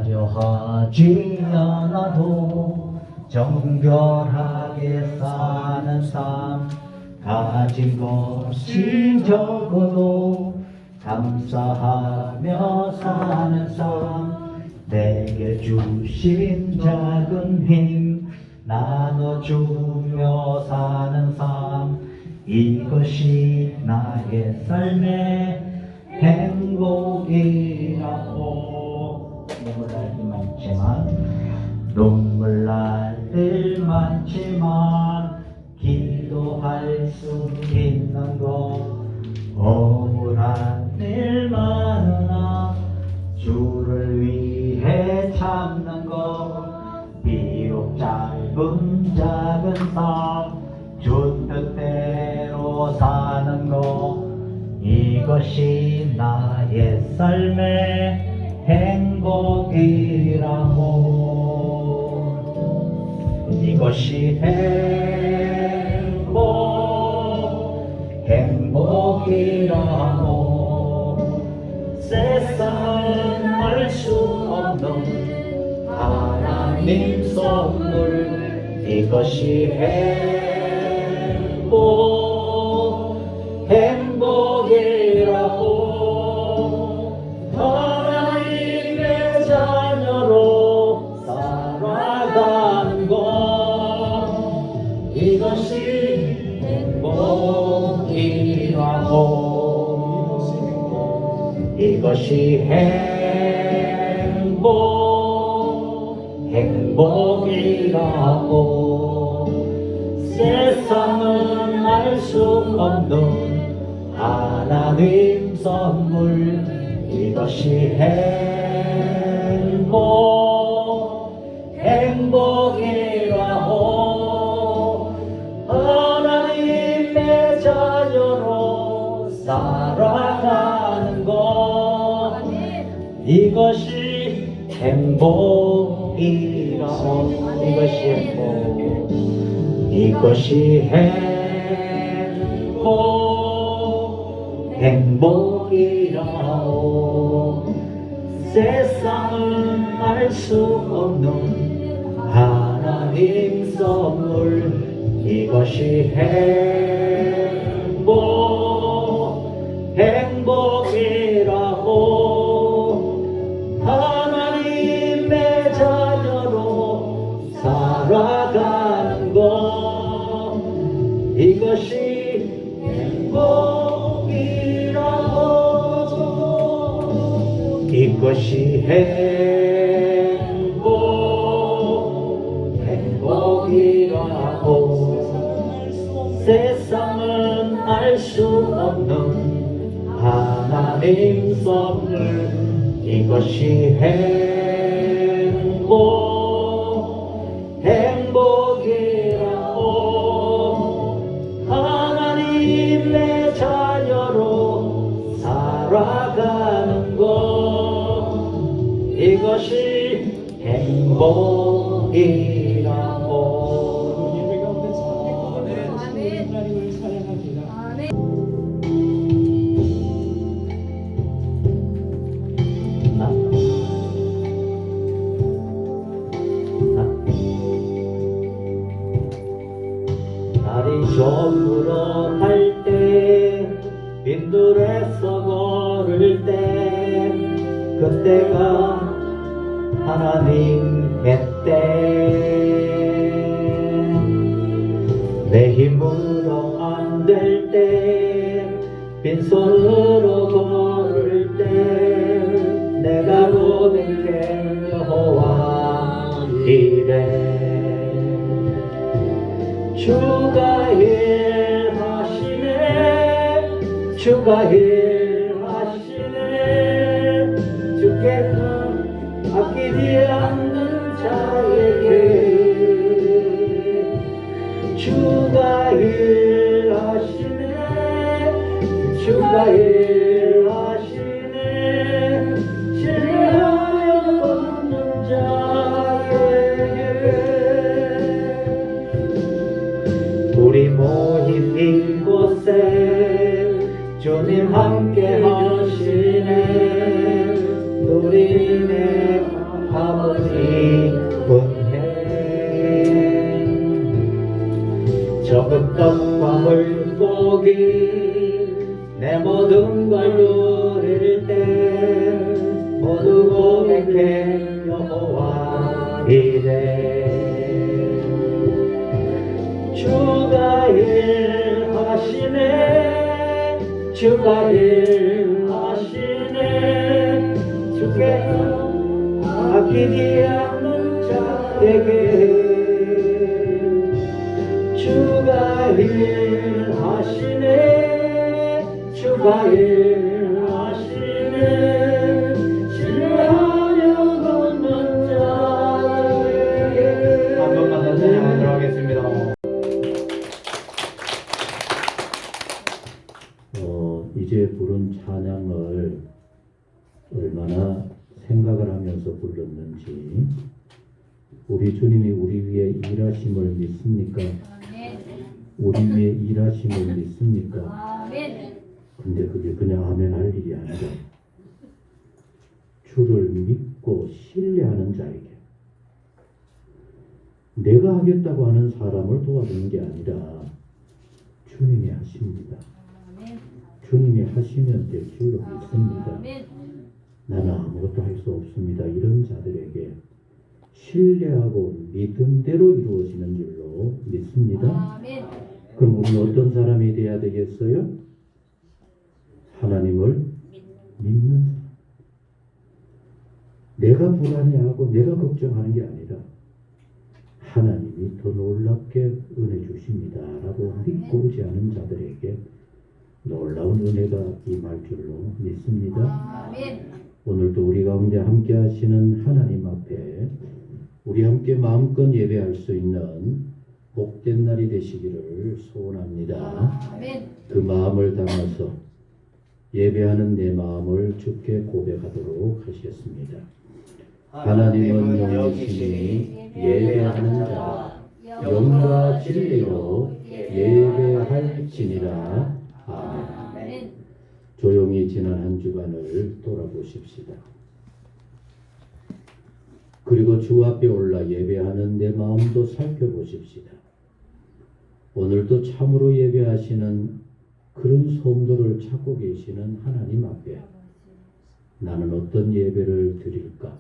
화려하지 않아도 정결하게 사는 삶, 가진 것이 적어도 감사하며 사는 삶, 내게 주신 작은 힘 나눠주며 사는 삶, 이것이 나의 삶의 행복이라고. 눈물 날 일 많지만, 눈물 날 일 많지만 기도할 수 있는 것, 억울한 일 많으나 주를 위해 참는 것, 비록 짧은 작은 삶 주 뜻대로 사는 것, 이것이 나의 삶의 행복이라고. 이것이 행복이라고. 세상은 알 수 없는 하나님 선물, 이것이 행복이라고. 하나님의 자녀로 살아가는 것, 이것이 행복이라고. 이것이 행복이라고. 세상은 알 수 없는 하나님 선물, 이것이 행복이라고. 하나님의 자녀로 살아가는 것, 이것이 행복이라고. 이것이 행복이라고. 세상은 알 수 없는 하나님 선물, 이것이 행복이라고. 하나님의 자녀로 살아가는 것, 이것이 행복이라고. 이것이 행복이라고. 세상은 알 수 없는 하나님 선물, 이것이 행복이라고. 하나님의 자녀로 살아가는 것, 이것이 행복이라고. 날이 저물어 갈 때 걸을 때 빈손으로 걸을 때 내가 고백해 여호와 이래 주가 일하시네 주가 일하시네 주께서 아끼지 않는 자에게 주가 일하시네 주가 일하시네 신뢰하여 걷는 자에게 우리 모인 이곳에 주님 함께 하시네 누리네 아버지 은혜 적은 떡과 물고기 내 모든 걸 누릴 때 모두 고백해 여호와 이래 주가 일하시네 주가 일하시네 주께서 아끼지 않는 자에게 주가 일하시네 주가 일하시네 신뢰하며 걷는 자에게 한 번만 더 찬양하도록 하겠습니다. 이제 부른 찬양을 얼마나 생각을 하면서 불렀는지 우리 주님이 우리 위에 일하심을 믿습니까? 우리 위에 일하심을 믿습니까? 근데 그게 그냥 아멘 할 일이 아니라 주를 믿고 신뢰하는 자에게 내가 하겠다고 하는 사람을 도와주는 게 아니라 주님이 하십니다. 주님이 하시면 될 줄로 믿습니다. 나는 아무것도 할 수 없습니다. 이런 자들에게 신뢰하고 믿음대로 이루어지는 줄로 믿습니다. 그럼 우리는 어떤 사람이 되어야 되겠어요? 하나님을 믿는 사람. 내가 불안해하고 내가 걱정하는 게 아니라 하나님이 더 놀랍게 은혜 주십니다 라고 믿고 의지하는 자들에게 놀라운 은혜가 임할 줄로 믿습니다. 오늘도 우리 가운데 함께 하시는 하나님 앞에 우리 함께 마음껏 예배할 수 있는 복된 날이 되시기를 소원합니다. 그 마음을 담아서 예배하는 내 마음을 주께 고백하도록 하시겠습니다. 하나님은 영이시니 예배하는 자 영과 진리로 예배할지니라. 아멘. 조용히 지난 한 주간을 돌아보십시다. 그리고 주 앞에 올라 예배하는 내 마음도 살펴보십시다. 오늘도 참으로 예배하시는 그런 성도를 찾고 계시는 하나님 앞에 나는 어떤 예배를 드릴까?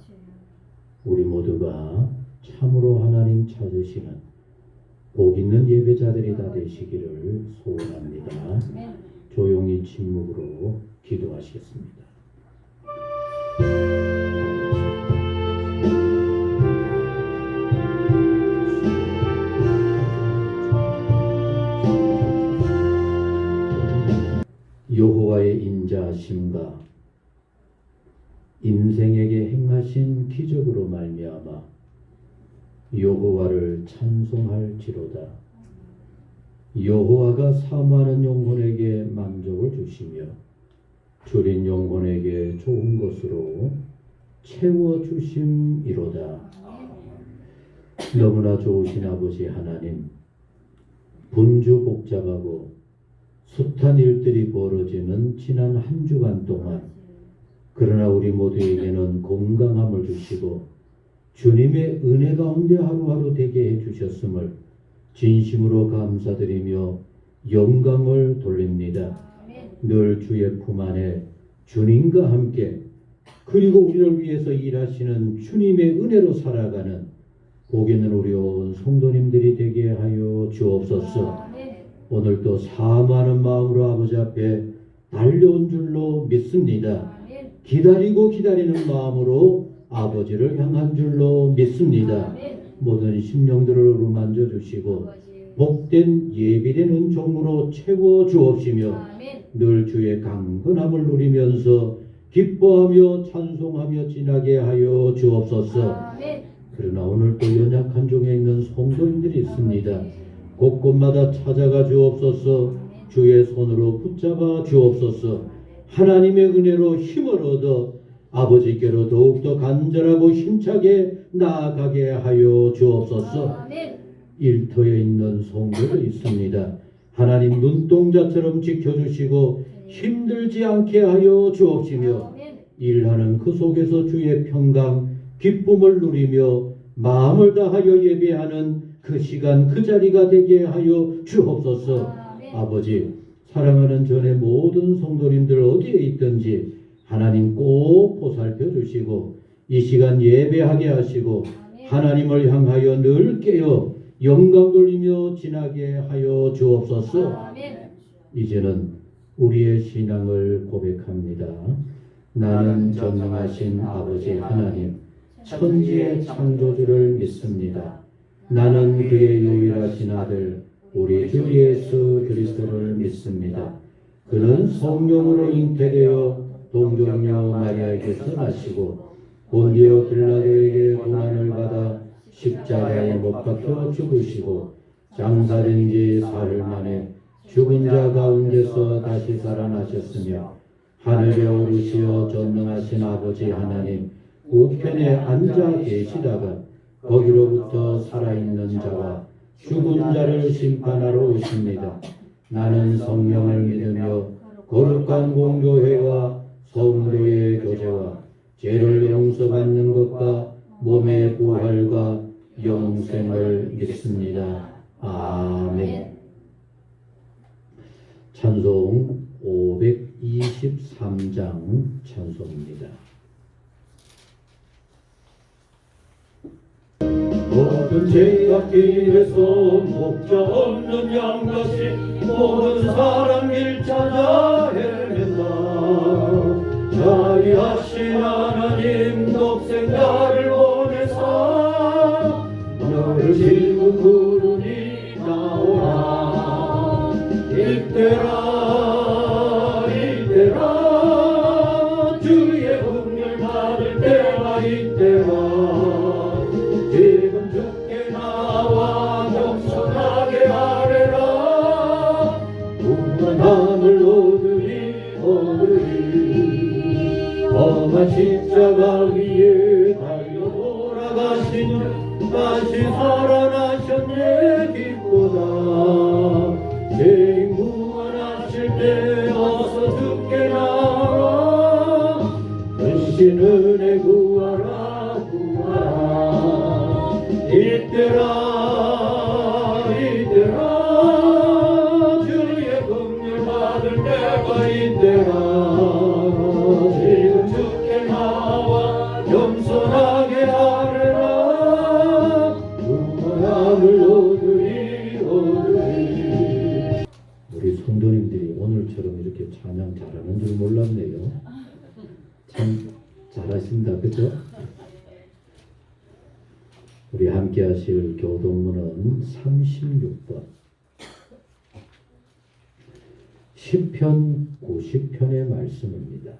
우리 모두가 참으로 하나님 찾으시는 복 있는 예배자들이 다 되시기를 소원합니다. 조용히 침묵으로 기도하시겠습니다. 여호와의 인자하심과 인생에게 행하신 기적으로 말미암아 여호와를 찬송할지로다. 여호와가 사모하는 영혼에게 만족을 주시며 줄인 영혼에게 좋은 것으로 채워주심이로다. 너무나 좋으신 아버지 하나님, 분주복잡하고 숱한 일들이 벌어지는 지난 한 주간 동안 그러나 우리 모두에게는 건강함을 주시고 주님의 은혜 가운데 하루하루 되게 해주셨음을 진심으로 감사드리며 영광을 돌립니다. 늘 주의 품 안에 주님과 함께 그리고 우리를 위해서 일하시는 주님의 은혜로 살아가는 복 있는 우리 온 성도님들이 되게 하여 주옵소서. 오늘도 사모하는 마음으로 아버지 앞에 달려온 줄로 믿습니다. 아멘. 기다리고 기다리는 마음으로 아버지를 향한 줄로 믿습니다. 아멘. 모든 심령들을 어루만져 주시고 아버지. 복된 예비된 은총으로 채워 주옵시며 아멘. 늘 주의 강건함을 누리면서 기뻐하며 찬송하며 지나게 하여 주옵소서. 아멘. 그러나 오늘 또 연약한 중에 있는 성도님들이 있습니다. 곳곳마다 찾아가 주옵소서. 주의 손으로 붙잡아 주옵소서. 하나님의 은혜로 힘을 얻어 아버지께로 더욱더 간절하고 힘차게 나아가게 하여 주옵소서. 아멘. 일터에 있는 성도도 있습니다. 하나님 눈동자처럼 지켜주시고 힘들지 않게 하여 주옵시며 아멘. 일하는 그 속에서 주의 평강, 기쁨을 누리며 마음을 다하여 예배하는 그 시간, 그 자리가 되게 하여 주옵소서. 아멘. 아버지, 사랑하는 전의 모든 성도님들 어디에 있든지 하나님 꼭 보살펴 주시고 이 시간 예배하게 하시고 아멘. 하나님을 향하여 늘 깨어 영광 돌리며 지나게 하여 주옵소서. 아멘. 이제는 우리의 신앙을 고백합니다. 나는 전능하신 아버지 하나님, 천지의 창조주를 믿습니다. 나는 그의 유일하신 아들, 우리 주 예수 그리스도를 믿습니다. 그는 성령으로 잉태되어 동정녀 마리아에게서 나시고 본디오 빌라도에게 고난을 받아 십자가에 못 박혀 죽으시고 장사된 지 사흘 만에 죽은 자 가운데서 다시 살아나셨으며 하늘에 오르시어 전능하신 아버지 하나님 우편에 앉아 계시다가 거기로부터 살아있는 자와 죽은 자를 심판하러 오십니다. 나는 성령을 믿으며 거룩한 공교회와 성도의 교제와 죄를 용서받는 것과 몸의 부활과 영생을 믿습니다. 아멘. 찬송 523장 찬송입니다. 모든 죄악 길에서 목자 없는 양같이 모든 사람 길 찾아 헤맨다. 자비하신 하나님 독생자를 보내사 너를 지금 부르니 나오라. 이때라 이때라 주의 긍휼 받을 때가 이때라. 지금 주께 나와 겸손하게 하래라. 무한함을 얻으리 험한 십자가 위에 달려 돌아가신 다시 살아나셨네 기쁘다. 죄인 구원하실 때 어서 주께 나와 근신 은혜 구하라 구하라. 이때라 이때라 주의 긍휼 받을 때가 이때라. 지금 주께 나와 겸손하게 하래라. 구원함을 얻으리 얻으리. 우리 성도님들이 오늘처럼 이렇게 찬양 잘하는 줄 몰랐네요. 참 잘하신다, 그죠? 우리 함께 하실 교동문은 36번 시편 90편의 말씀입니다.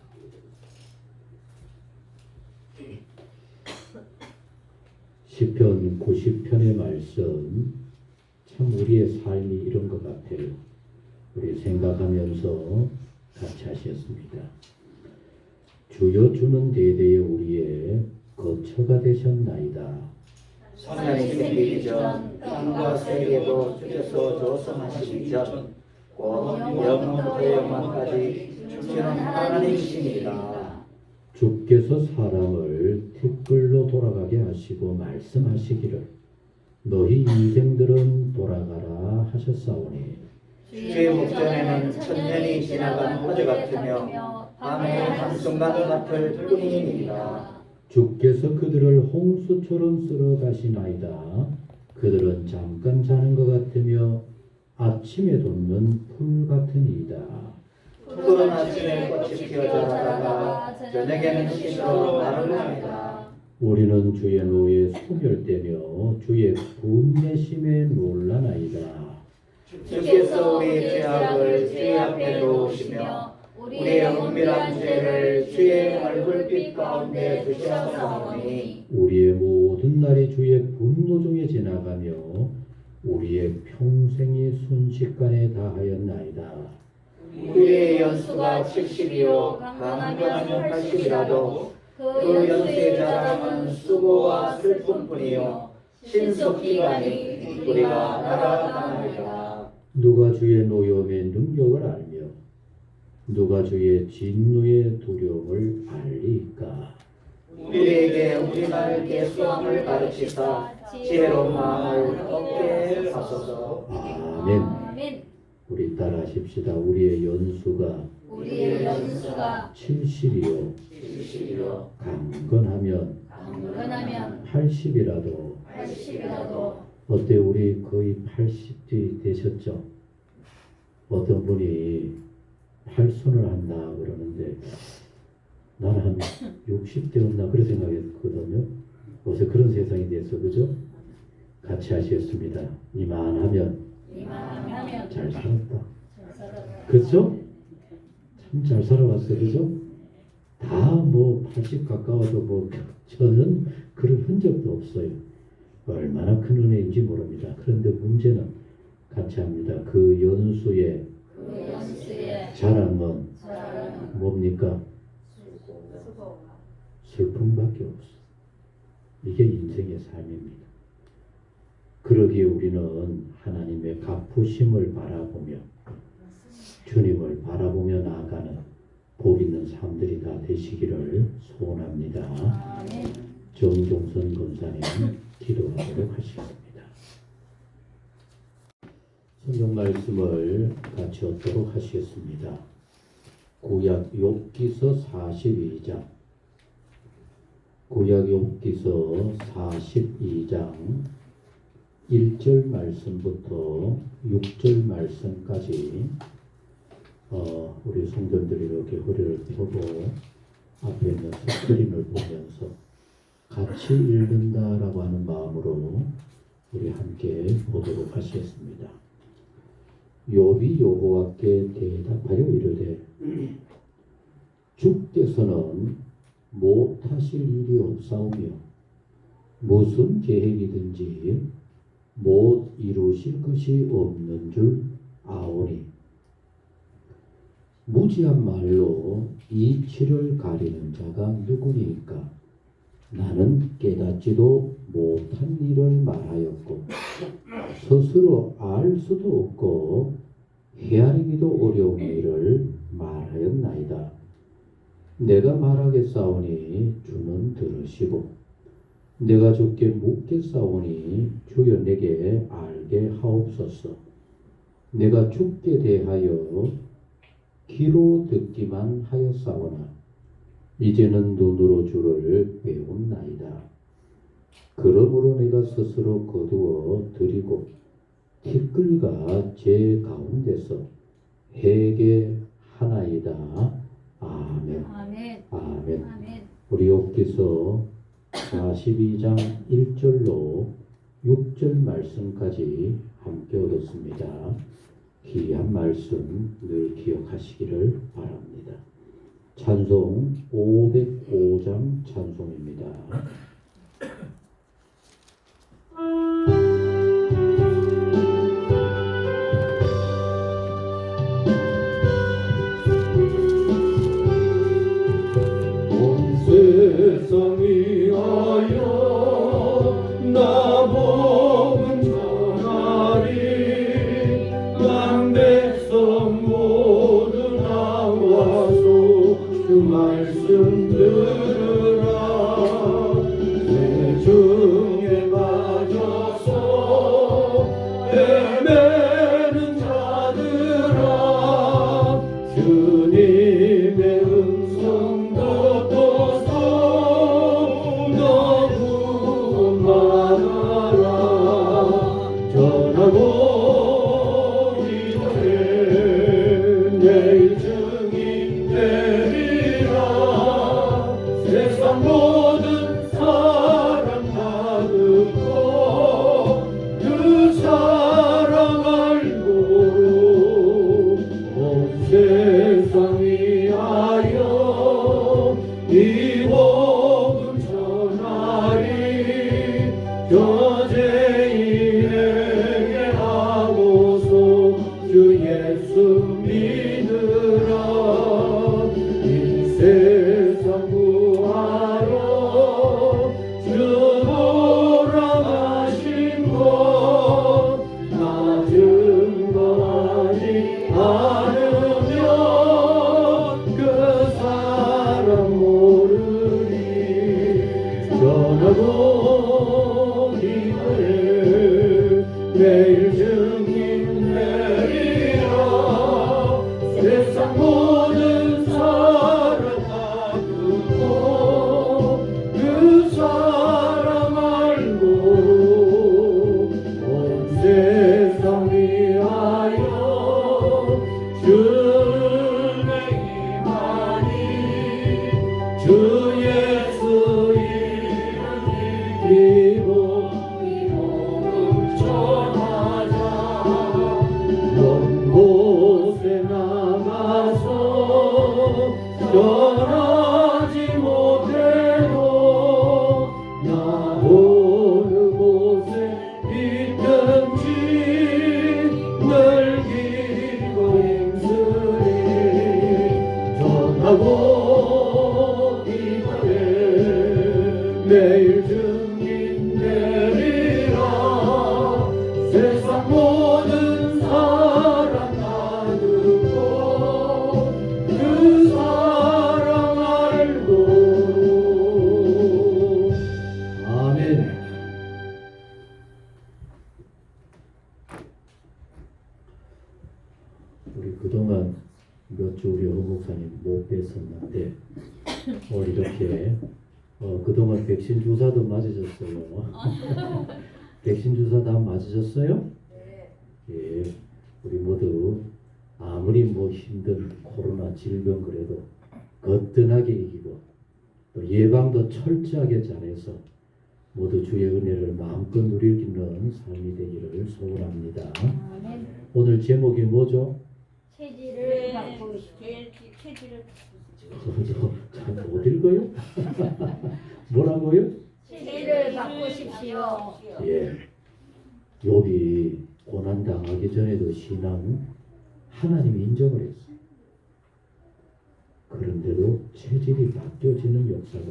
시편 90편의 말씀 참 우리의 삶이 이런 것 같아요. 우리 생각하면서 같이 하셨습니다. 주여 주는 대대에 우리의 거처가 되셨나이다. 선하신 이전 땅과 세계도 주께서 조성하시기 전 곧 영원부터 영원까지 주는 하나님이십니다. 주께서 사람을 티끌로 돌아가게 하시고 말씀하시기를 너희 인생들은 돌아가라 하셨사오니 주의 목전에는 천년이 지나간 호재 같으며 밤의 한순간 같을 뿐이니이다. 주께서 그들을 홍수처럼 쓸어 가시나이다. 그들은 잠깐 자는 것 같으며 아침에 돋는 풀 같으니이다. 푸른 아침에 꽃이 피어 자라다가 저녁에는 시들어 마릅니다. 우리는 주의 노에 소멸되며 주의 분내심에 놀라나이다. 주께서 우리 죄악을 주의 앞에 놓으시며 우리의 은밀한 죄를 주의 얼굴빛 가운데 두셨사오니 우리의 모든 날이 주의 분노 중에 지나가며 우리의 평생이 순식간에 다하였나이다. 우리의 연수가 70이요 강건하면 80이라도 그 연수의 자랑은 수고와 슬픔뿐이요 신속기간이 우리가 날아가나이다. 누가 주의 노여움의 능력을 알며 누가 주의 진노의 두려움을 알리까? 우리에게 우리말 예수함을 가르치사 지혜로운 마음을 얻게 하소서. 아멘. 우리 따라하십시다. 우리의 연수가 70이요 강건하면 80이라도 어때? 우리 거의 80이 되셨죠? 어떤 분이 팔순을 한다 그러는데 나는 한 60대였나 그런 생각했거든요. 요새 그런 세상이 돼서 그죠? 같이 하셨습니다. 이만하면 잘 살았다. 그죠? 참 잘 살아왔어요. 그죠? 다 뭐 80 가까워도 뭐 저는 그런 흔적도 없어요. 얼마나 큰 은혜인지 모릅니다. 그런데 문제는 같이 합니다. 그 연수의 자랑은 뭡니까? 슬픔밖에 없어. 이게 인생의 삶입니다. 그러기에 우리는 하나님의 갚으심을 바라보며 주님을 바라보며 나아가는 복 있는 삶들이 다 되시기를 소원합니다. 정종선 권사님 기도하도록 하시겠습니다. 성경 말씀을 같이 얻도록 하시겠습니다. 구약 욥기서 42장 구약 욥기서 42장 1절 말씀부터 6절 말씀까지 우리 성도들이 이렇게 허리를 펴고 앞에 있는 스크린을 보면서 같이 읽는다라고 하는 마음으로 우리 함께 보도록 하시겠습니다. 욥이 여호와께 대답하여 이르되 주께서는 못하실 일이 없사오며 무슨 계획이든지 못 이루실 것이 없는 줄 아오니 무지한 말로 이치를 가리는 자가 누구니까? 나는 깨닫지도 못한 일을 말하였고 스스로 알 수도 없고 헤아리기도 어려운 일을 말하였나이다. 내가 말하겠사오니 주는 들으시고 내가 주께 묻겠사오니 주여 내게 알게 하옵소서. 내가 주께 대하여 귀로 듣기만 하였사오나 이제는 눈으로 주를 배운나이다. 그러므로 내가 스스로 거두어 드리고 티끌과 제 가운데서 회개하나이다. 아멘. 아멘. 우리 욥기서 42장 1절로 6절 말씀까지 함께 얻었습니다. 귀한 말씀 늘 기억하시기를 바랍니다. 찬송 505장 찬송입니다. 온 세상 위하여 나 복음 전하리 만 백성 모두 나와서 그 말씀 들으라. 내 중에 빠져서 헤매는 자들아 주님의 음성 듣고서 너 내일 증인 되리라. 세상 모든 사람 다 듣고 그 사랑 알고로 온 세상 위하여 이 복음 전하리. 저 죄인에게 하고서 주 예수 믿으라. 이 세상 구하러 주 돌아가신 것 나 증거하지 않으면 그 사람 모르리. 전하고 이거에 내일 증인 되리라. 세상 모든 사람 다 듣고 그 사랑 알고 온 세상 위하여 주의 임하니. 주 예수 이름 복음 전하자. 먼 곳에 나가서 전하지 못해도 나 어느 곳에 있든지 늘 기고 힘쓰리. 전하고 이거에 내일 증인 되리라. 세상 모든 사람 다 듣고 그 사랑 알고. 아멘. 우리 그동안 몇 주 우리 허 목사님 못 뵀었는데 오늘 이렇게 그동안 백신 주사도 맞으셨어요. 백신 주사 다 맞으셨어요? 예, 우리 모두 아무리 뭐 힘든 코로나 질병 그래도 거뜬하게 이기고 또 예방도 철저하게 잘해서 모두 주의 은혜를 마음껏 누릴 수 있는 삶이 되기를 소원합니다. 오늘 제목이 뭐죠? 체질을 바꾸고 싶어요. 체질을 잘못 읽어요? 뭐라고요? 체질을 바꾸십시오. 예, 욥이 고난 당하기 전에도 신앙은 하나님이 인정을 했어요. 그런데도 체질이 바뀌어지는 역사가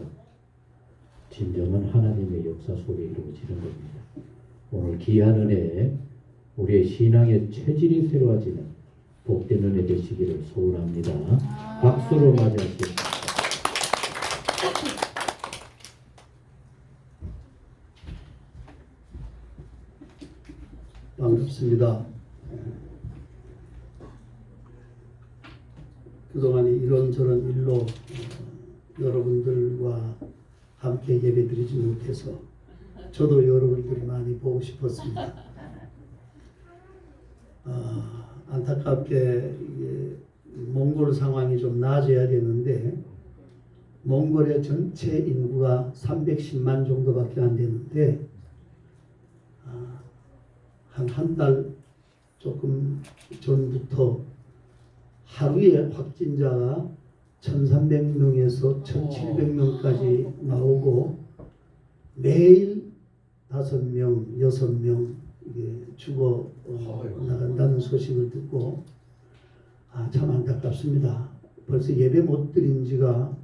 진정한 하나님의 역사 속에 이루어지는 겁니다. 오늘 귀한 은혜, 우리의 신앙의 체질이 새로워지는 복된 은혜 되시기를 소원합니다. 박수로 맞이하십시오. 반갑습니다. 그동안 이런저런 일로 여러분들과 함께 예배드리지 못해서 저도 여러분들이 많이 보고 싶었습니다. 안타깝게 이게 몽골 상황이 좀 나아져야 되는데 몽골의 전체 인구가 310만 정도밖에 안 되는데 한 달 조금 전부터 하루에 확진자가 1,300명에서 1,700명까지 나오고 매일 5명, 6명 죽어 나간다는 소식을 듣고 참 안타깝습니다. 벌써 예배 못 드린 지가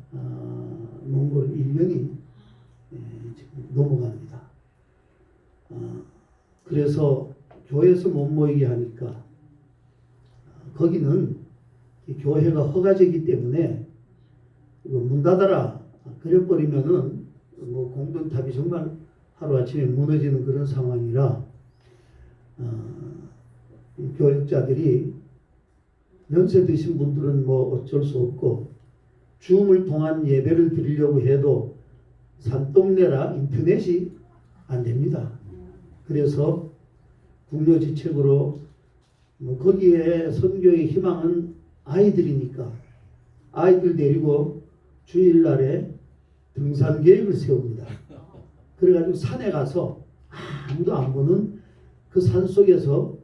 몽골 1년이 지금 넘어갑니다. 그래서 교회에서 못 모이게 하니까 거기는 교회가 허가제이기 때문에 문 닫아라 그래버리면은 뭐 공돈탑이 정말 하루아침에 무너지는 그런 상황이라 교역자들이 연세 드신 분들은 뭐 어쩔 수 없고 줌을 통한 예배를 드리려고 해도 산동네라 인터넷이 안 됩니다. 그래서 국료지책으로 뭐 거기에 선교의 희망은 아이들이니까 아이들 데리고 주일날에 등산 계획을 세웁니다. 그래가지고 산에 가서 아무도 안 보는 그 산 속에서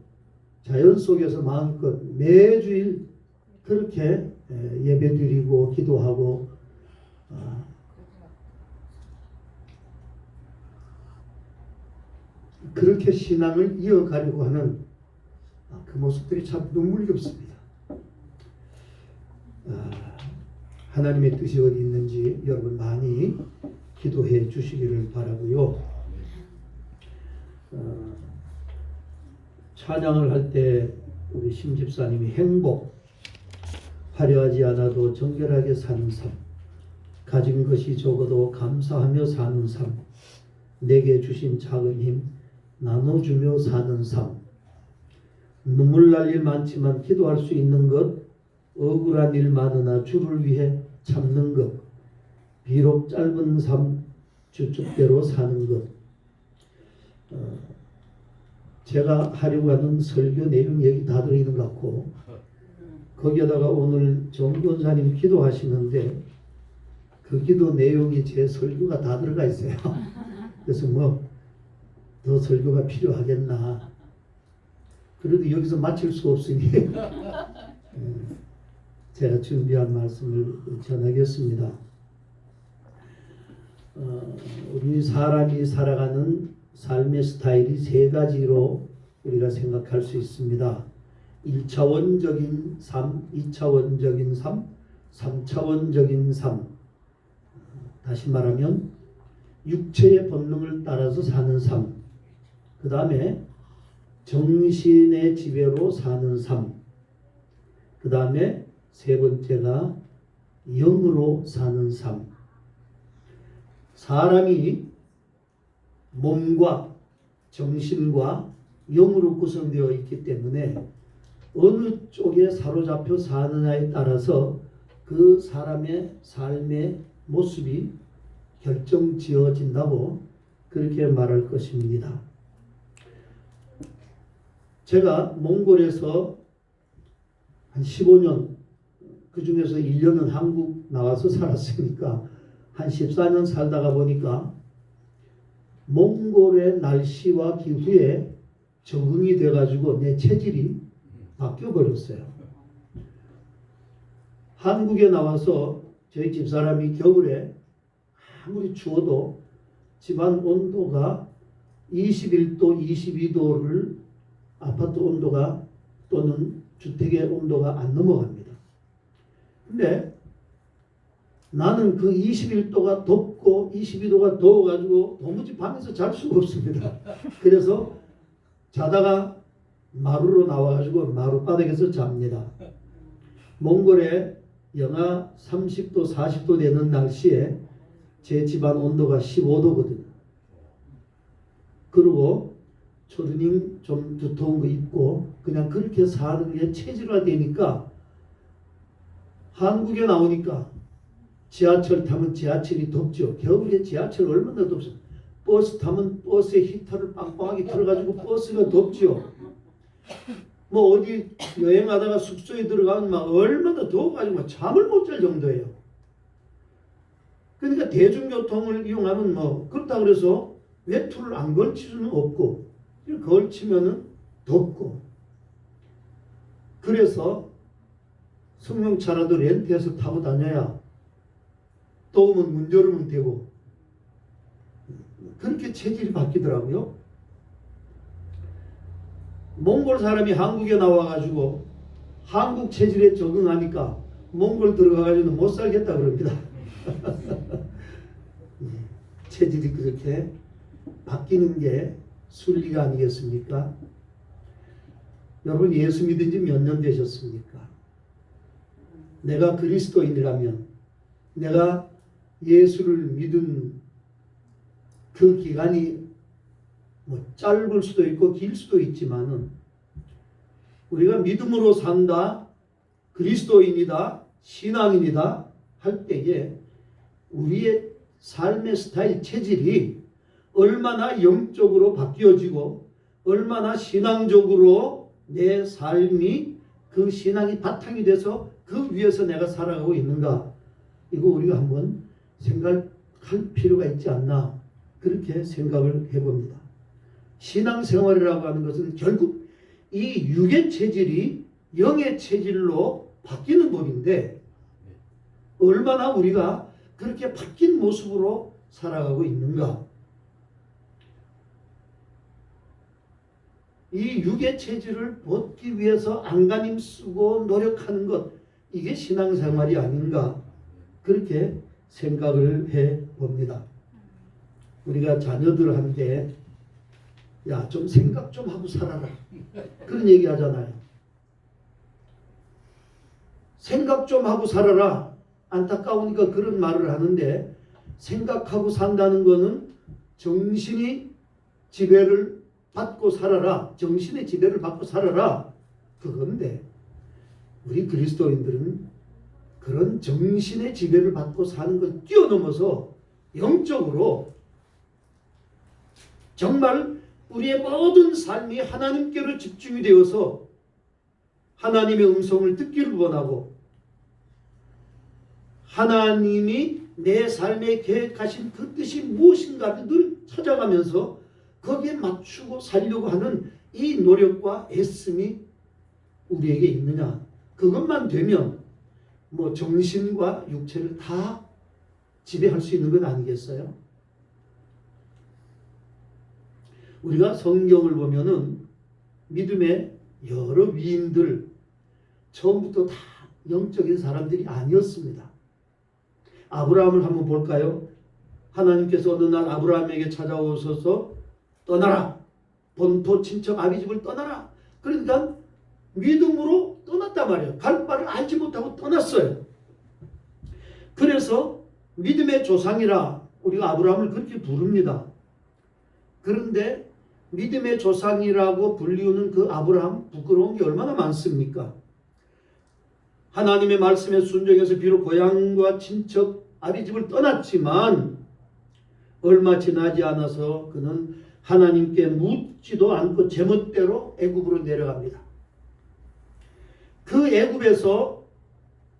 자연 속에서 마음껏 매주일 그렇게 예배드리고 기도하고 그렇게 신앙을 이어가려고 하는 그 모습들이 참 눈물겹습니다. 하나님의 뜻이 어디 있는지 여러분 많이 기도해 주시기를 바라고요. 찬양을 할 때 우리 심집사님이 행복, 화려하지 않아도 정결하게 사는 삶, 가진 것이 적어도 감사하며 사는 삶, 내게 주신 작은 힘 나눠주며 사는 삶, 눈물 날 일 많지만 기도할 수 있는 것, 억울한 일 많으나 주를 위해 참는 것, 비록 짧은 삶 주축대로 사는 것. 제가 하려고 하는 설교 내용 여기 다 들어있는 것 같고, 거기에다가 오늘 정권사님 기도하시는데 그 기도 내용이 제 설교가 다 들어가 있어요. 그래서 뭐 더 설교가 필요하겠나. 그래도 여기서 마칠 수 없으니 제가 준비한 말씀을 전하겠습니다. 우리 사람이 살아가는 삶의 스타일이 세 가지로 우리가 생각할 수 있습니다. 1차원적인 삶, 2차원적인 삶, 3차원적인 삶. 다시 말하면 육체의 본능을 따라서 사는 삶. 그 다음에 정신의 지배로 사는 삶. 그 다음에 세 번째가 영으로 사는 삶. 사람이 몸과 정신과 영으로 구성되어 있기 때문에 어느 쪽에 사로잡혀 사느냐에 따라서 그 사람의 삶의 모습이 결정지어진다고 그렇게 말할 것입니다. 제가 몽골에서 한 15년, 그 중에서 1년은 한국 나와서 살았으니까 한 14년 살다가 보니까 몽골의 날씨와 기후에 적응이 돼가지고 내 체질이 바뀌어 버렸어요. 한국에 나와서 저희 집사람이 겨울에 아무리 추워도 집안 온도가 21도, 22도를 아파트 온도가 또는 주택의 온도가 안 넘어갑니다. 근데 나는 그 21도가 덥고 22도가 더워가지고 도무지 밤에서 잘 수가 없습니다. 그래서 자다가 마루로 나와가지고 마룻바닥에서 잡니다. 몽골에 영하 30도, 40도 되는 날씨에 제 집안 온도가 15도거든요. 그리고 초드닝 좀 두터운 거 입고 그냥 그렇게 사는 게 체질화되니까 한국에 나오니까 지하철 타면 지하철이 덥죠. 겨울에 지하철 얼마나 덥죠. 버스 타면 버스에 히터를 빵빵하게 틀어가지고 버스가 덥죠. 뭐 어디 여행하다가 숙소에 들어가면 막 얼마나 더워가지고 막 잠을 못 잘 정도예요. 그러니까 대중교통을 이용하면 뭐 그렇다 그래서 외투를 안 걸칠 수는 없고 걸치면은 덥고, 그래서 승용차라도 렌트해서 타고 다녀야 더우면 문 열으면 되고, 그렇게 체질이 바뀌더라고요. 몽골 사람이 한국에 나와가지고 한국 체질에 적응하니까 몽골 들어가가지고 못 살겠다 그럽니다. 체질이 그렇게 바뀌는 게 순리가 아니겠습니까? 여러분 예수 믿은 지 몇 년 되셨습니까? 내가 그리스도인이라면, 내가 예수를 믿은 그 기간이 뭐 짧을 수도 있고 길 수도 있지만은 우리가 믿음으로 산다, 그리스도인이다, 신앙인이다 할 때에 우리의 삶의 스타일, 체질이 얼마나 영적으로 바뀌어지고 얼마나 신앙적으로 내 삶이 그 신앙이 바탕이 돼서 그 위에서 내가 살아가고 있는가? 이거 우리가 한번 생각할 필요가 있지 않나? 그렇게 생각을 해봅니다. 신앙생활이라고 하는 것은 결국 이 육의 체질이 영의 체질로 바뀌는 법인데 얼마나 우리가 그렇게 바뀐 모습으로 살아가고 있는가? 이 육의 체질을 벗기 위해서 안간힘 쓰고 노력하는 것, 이게 신앙생활이 아닌가? 그렇게 생각을 해봅니다. 우리가 자녀들한테 야, 좀 생각 좀 하고 살아라, 그런 얘기 하잖아요. 생각 좀 하고 살아라. 안타까우니까 그런 말을 하는데, 생각하고 산다는 거는 정신이 지배를 받고 살아라, 정신의 지배를 받고 살아라, 그건데 우리 그리스도인들은 그런 정신의 지배를 받고 사는 걸 뛰어넘어서 영적으로 정말 우리의 모든 삶이 하나님께로 집중이 되어서 하나님의 음성을 듣기를 원하고 하나님이 내 삶에 계획하신 그 뜻이 무엇인가를 늘 찾아가면서 거기에 맞추고 살려고 하는 이 노력과 애씀이 우리에게 있느냐? 그것만 되면 뭐 정신과 육체를 다 지배할 수 있는 건 아니겠어요? 우리가 성경을 보면은 믿음의 여러 위인들 처음부터 다 영적인 사람들이 아니었습니다. 아브라함을 한번 볼까요? 하나님께서 어느 날 아브라함에게 찾아오셔서 떠나라, 본토 친척 아비집을 떠나라. 그러니까 믿음으로 떠났단 말이에요. 갈 바를 알지 못하고 떠났어요. 그래서 믿음의 조상이라 우리가 아브라함을 그렇게 부릅니다. 그런데 믿음의 조상이라고 불리우는 그 아브라함, 부끄러운 게 얼마나 많습니까? 하나님의 말씀에 순종해서 비록 고향과 친척 아비집을 떠났지만 얼마 지나지 않아서 그는 하나님께 묻지도 않고 제멋대로 애굽으로 내려갑니다. 그 애굽에서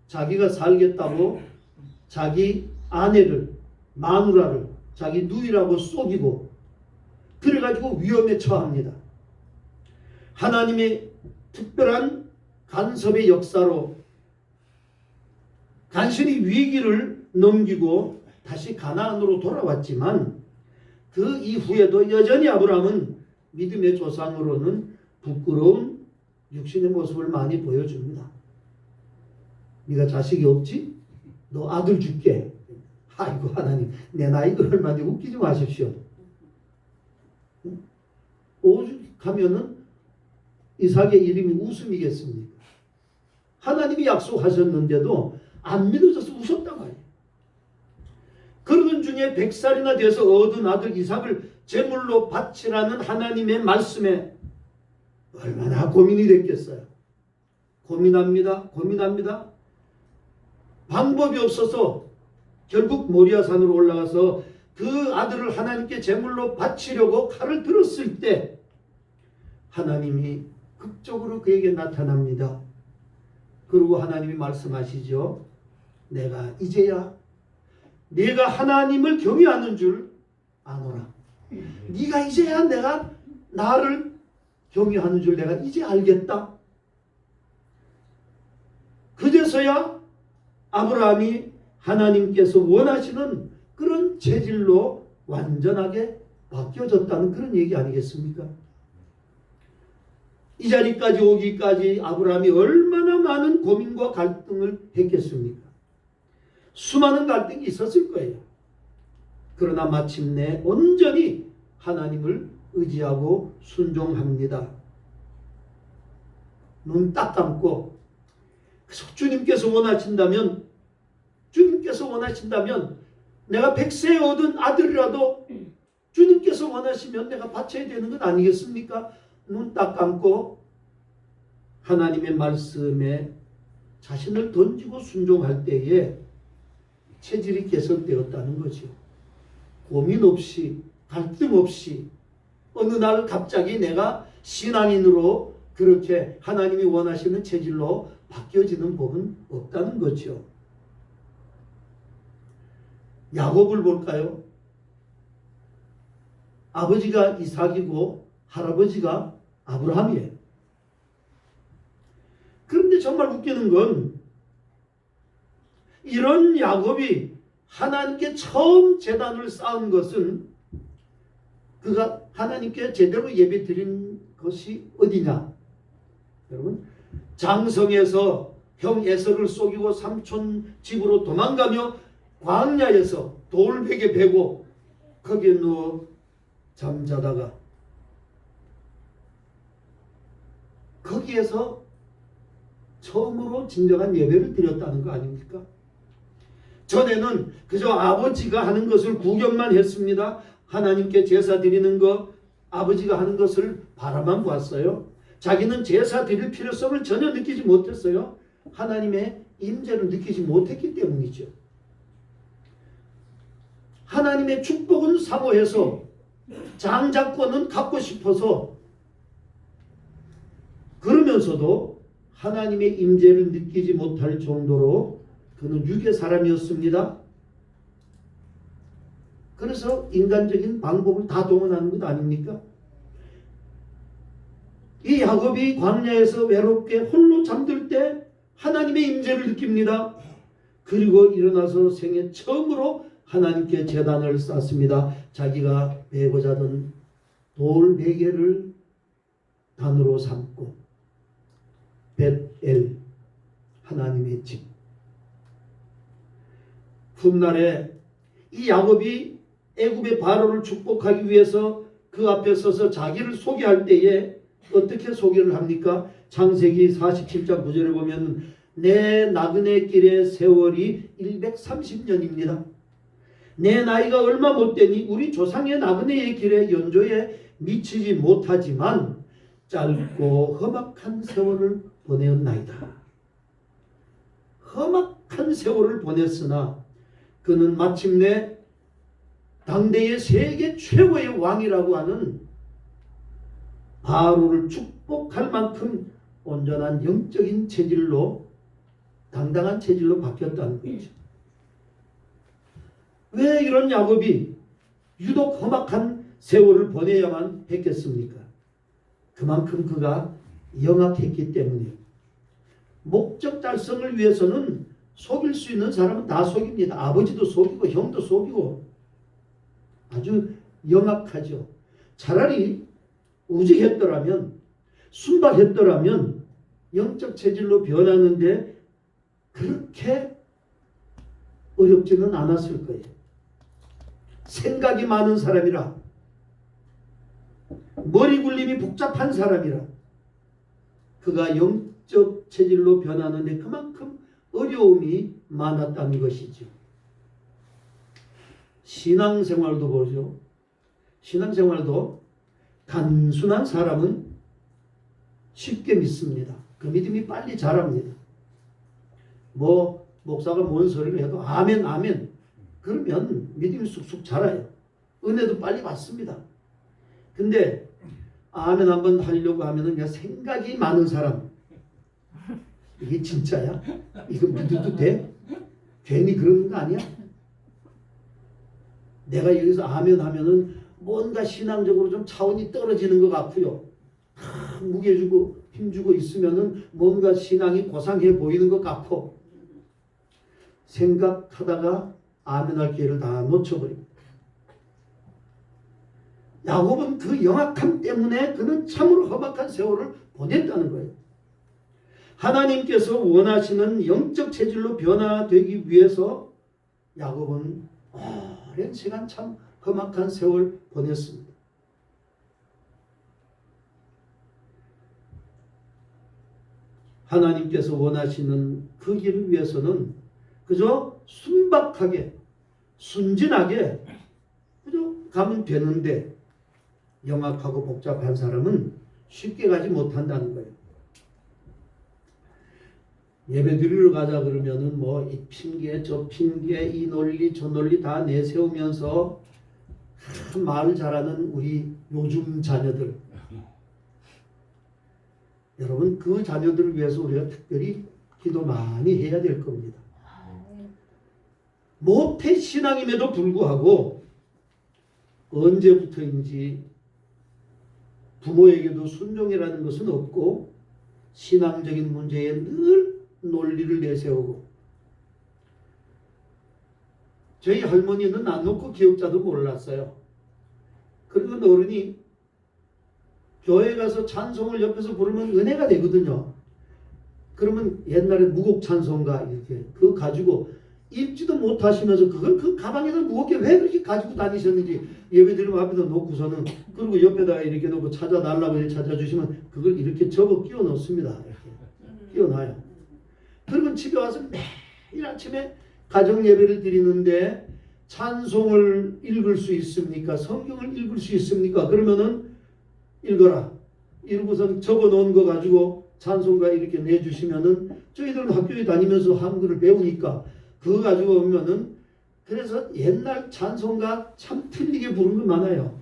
자기가 살겠다고 자기 아내를, 마누라를 자기 누이라고 속이고 그래가지고 위험에 처합니다. 하나님의 특별한 간섭의 역사로 간신히 위기를 넘기고 다시 가나안으로 돌아왔지만 그 이후에도 여전히 아브라함은 믿음의 조상으로는 부끄러운 육신의 모습을 많이 보여줍니다. 네가 자식이 없지? 너 아들 줄게. 아이고 하나님, 내 나이가 얼마인데 웃기지 마십시오. 오죽하면은 이삭의 이름이 웃음이겠습니까? 하나님이 약속하셨는데도 안 믿어져서 웃었단 말이에요. 그러던 중에 100살이나 돼서 얻은 아들 이삭을 제물로 바치라는 하나님의 말씀에 얼마나 고민이 됐겠어요. 고민합니다. 방법이 없어서 결국 모리아산으로 올라가서 그 아들을 하나님께 제물로 바치려고 칼을 들었을 때 하나님이 극적으로 그에게 나타납니다. 그리고 하나님이 말씀하시죠. 내가 이제야 네가 하나님을 경외하는 줄 아노라. 네가 이제야 내가 나를 경외하는 줄 내가 이제 알겠다. 그제서야 아브라함이 하나님께서 원하시는 그런 체질로 완전하게 바뀌어졌다는 그런 얘기 아니겠습니까? 이 자리까지 오기까지 아브라함이 얼마나 많은 고민과 갈등을 했겠습니까? 수많은 갈등이 있었을 거예요. 그러나 마침내 온전히 하나님을 의지하고 순종합니다. 눈 딱 감고 주님께서 원하신다면 내가 100세에 얻은 아들이라도 주님께서 원하시면 내가 바쳐야 되는 건 아니겠습니까? 눈 딱 감고 하나님의 말씀에 자신을 던지고 순종할 때에 체질이 개선되었다는 거죠. 고민 없이 갈등 없이 어느 날 갑자기 내가 신앙인으로 그렇게 하나님이 원하시는 체질로 바뀌어지는 법은 없다는 거죠. 야곱을 볼까요? 아버지가 이삭이고 할아버지가 아브라함이에요. 그런데 정말 웃기는 건 이런 야곱이 하나님께 처음 제단을 쌓은 것은 그가 하나님께 제대로 예배 드린 것이 어디냐? 여러분, 장성에서 형 에서를 속이고 삼촌 집으로 도망가며 광야에서 돌베개 베고 거기에 누워 잠자다가 거기에서 처음으로 진정한 예배를 드렸다는 거 아닙니까? 전에는 그저 아버지가 하는 것을 구경만 했습니다. 하나님께 제사 드리는 거 아버지가 하는 것을 바라만 보았어요. 자기는 제사 드릴 필요성을 전혀 느끼지 못했어요. 하나님의 임재를 느끼지 못했기 때문이죠. 하나님의 축복은 사모해서 장자권은 갖고 싶어서 그러면서도 하나님의 임재를 느끼지 못할 정도로 그는 육의 사람이었습니다. 그래서 인간적인 방법을 다 동원하는 것 아닙니까? 이 야곱이 광야에서 외롭게 홀로 잠들 때 하나님의 임재를 느낍니다. 그리고 일어나서 생애 처음으로 하나님께 제단을 쌓습니다. 자기가 베고자 하던 돌 베개를 단으로 삼고 벳엘 하나님의 집. 훗날에 이 야곱이 애굽의 바로를 축복하기 위해서 그 앞에 서서 자기를 소개할 때에 어떻게 소개를 합니까? 창세기 47장 9절에 보면 내 나그네 길의 세월이 130년입니다. 내 나이가 얼마 못되니 우리 조상의 나그네의 길의 연조에 미치지 못하지만 짧고 험악한 세월을 보내었나이다. 험악한 세월을 보냈으나 그는 마침내 당대의 세계 최고의 왕이라고 하는 바로를 축복할 만큼 온전한 영적인 체질로 당당한 체질로 바뀌었다는 거죠. 왜 이런 야곱이 유독 험악한 세월을 보내야만 했겠습니까? 그만큼 그가 영악했기 때문이에요. 목적 달성을 위해서는 속일 수 있는 사람은 다 속입니다. 아버지도 속이고 형도 속이고 아주 영악하죠. 차라리 우직했더라면 순박했더라면 영적 체질로 변하는데 그렇게 어렵지는 않았을 거예요. 생각이 많은 사람이라 머리 굴림이 복잡한 사람이라 그가 영적 체질로 변하는데 그만큼 어려움이 많았다는 것이죠. 신앙생활도 보죠. 신앙생활도 단순한 사람은 쉽게 믿습니다. 그 믿음이 빨리 자랍니다. 뭐 목사가 뭔 소리를 해도 아멘 아멘 그러면 믿음이 쑥쑥 자라요. 은혜도 빨리 받습니다. 근데 아멘 한번 하려고 하면은 그냥 생각이 많은 사람 이게 진짜야? 이거 믿어도 돼? 괜히 그러는 거 아니야? 내가 여기서 아멘 하면은 뭔가 신앙적으로 좀 차원이 떨어지는 것 같고요. 무게 주고 힘주고 있으면은 뭔가 신앙이 고상해 보이는 것 같고 생각하다가 아멘할 기회를 다 놓쳐버립니다. 야곱은 그 영악함 때문에 그는 참으로 험악한 세월을 보냈다는 거예요. 하나님께서 원하시는 영적 체질로 변화되기 위해서 야곱은 오랜 시간 참 험악한 세월 보냈습니다. 하나님께서 원하시는 그 길을 위해서는 그저 순박하게 순진하게 그저 가면 되는데 영악하고 복잡한 사람은 쉽게 가지 못한다는 거예요. 예배 드리러 가자 그러면은 뭐 이 핑계 저 핑계 이 논리 저 논리 다 내세우면서 말을 잘하는 우리 요즘 자녀들 여러분 그 자녀들을 위해서 우리가 특별히 기도 많이 해야 될 겁니다. 모태 신앙임에도 불구하고 언제부터인지 부모에게도 순종이라는 것은 없고 신앙적인 문제에 늘 논리를 내세우고, 저희 할머니는 안 놓고 기억자도 몰랐어요. 그리고 어른이 교회 가서 찬송을 옆에서 부르면 은혜가 되거든요. 그러면 옛날에 무곡 찬송가 이렇게 그거 가지고 읽지도 못하시면서 그걸 그 가방에다 무겁게 왜 그렇게 가지고 다니셨는지 예배드리면 앞에다 놓고서는, 그리고 옆에다가 이렇게 놓고 찾아달라고 이렇게 찾아주시면 그걸 이렇게 접어 끼워 넣습니다. 이렇게 끼워 놔요. 그러면 집에 와서 매일 아침에 가정 예배를 드리는데 찬송을 읽을 수 있습니까? 성경을 읽을 수 있습니까? 그러면은 읽어라. 이러고선 적어 놓은 거 가지고 찬송가 이렇게 내주시면은, 저희들은 학교에 다니면서 한글을 배우니까 그거 가지고 오면은, 그래서 옛날 찬송가 참 틀리게 부른 거 많아요.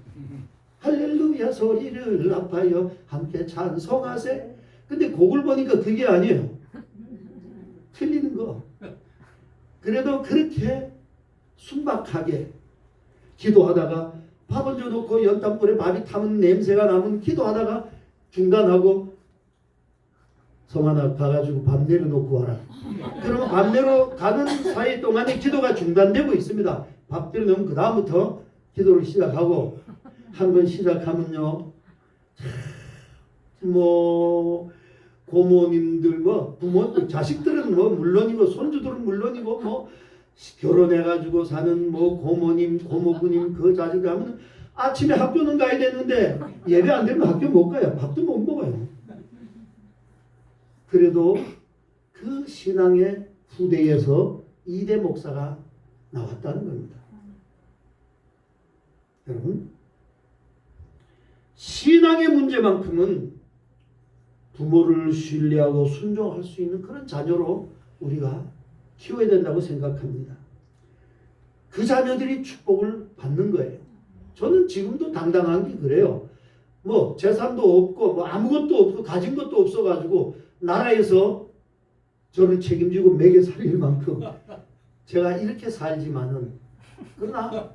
할렐루야 소리를 높여 함께 찬송하세. 근데 곡을 보니까 그게 아니에요. 틀리는 거. 그래도 그렇게 순박하게 기도하다가 밥 얹어 놓고 연탄불에 밥이 타면 냄새가 나면 기도하다가 중단하고, 성환아 가가지고 밥 내려놓고 와라. 그러면 밥 내려 가는 사이 동안에 기도가 중단되고 있습니다. 밥 내려놓으면 그 다음부터 기도를 시작하고, 한 번 시작하면요, 뭐 고모님들 뭐 부모 자식들은 뭐 물론이고 손주들은 물론이고 뭐 결혼해가지고 사는 뭐 고모님 고모부님 그 자식들 하면 아침에 학교는 가야 되는데 예배 안 되면 학교 못 가요. 밥도 못 먹어요. 그래도 그 신앙의 후대에서 이대 목사가 나왔다는 겁니다. 여러분, 신앙의 문제만큼은 부모를 신뢰하고 순종할 수 있는 그런 자녀로 우리가 키워야 된다고 생각합니다. 그 자녀들이 축복을 받는 거예요. 저는 지금도 당당한 게 그래요. 뭐 재산도 없고 뭐 아무것도 없고 가진 것도 없어가지고 나라에서 저를 책임지고 먹여 살릴 만큼 제가 이렇게 살지만은, 그러나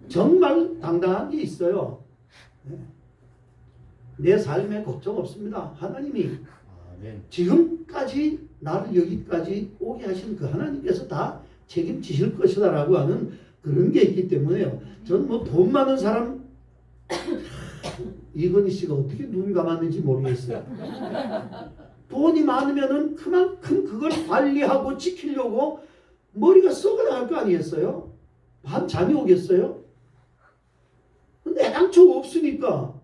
정말 당당한 게 있어요. 내 삶에 걱정 없습니다. 하나님이 지금까지 나를 여기까지 오게 하신 그 하나님께서 다 책임지실 것이다 라고 하는 그런 게 있기 때문에요. 저는 뭐 돈 많은 사람, 이건희 씨가 어떻게 눈 감았는지 모르겠어요. 돈이 많으면은 그만큼 그걸 관리하고 지키려고 머리가 썩어나갈 거 아니겠어요? 밤 잠이 오겠어요? 근데 애당초 없으니까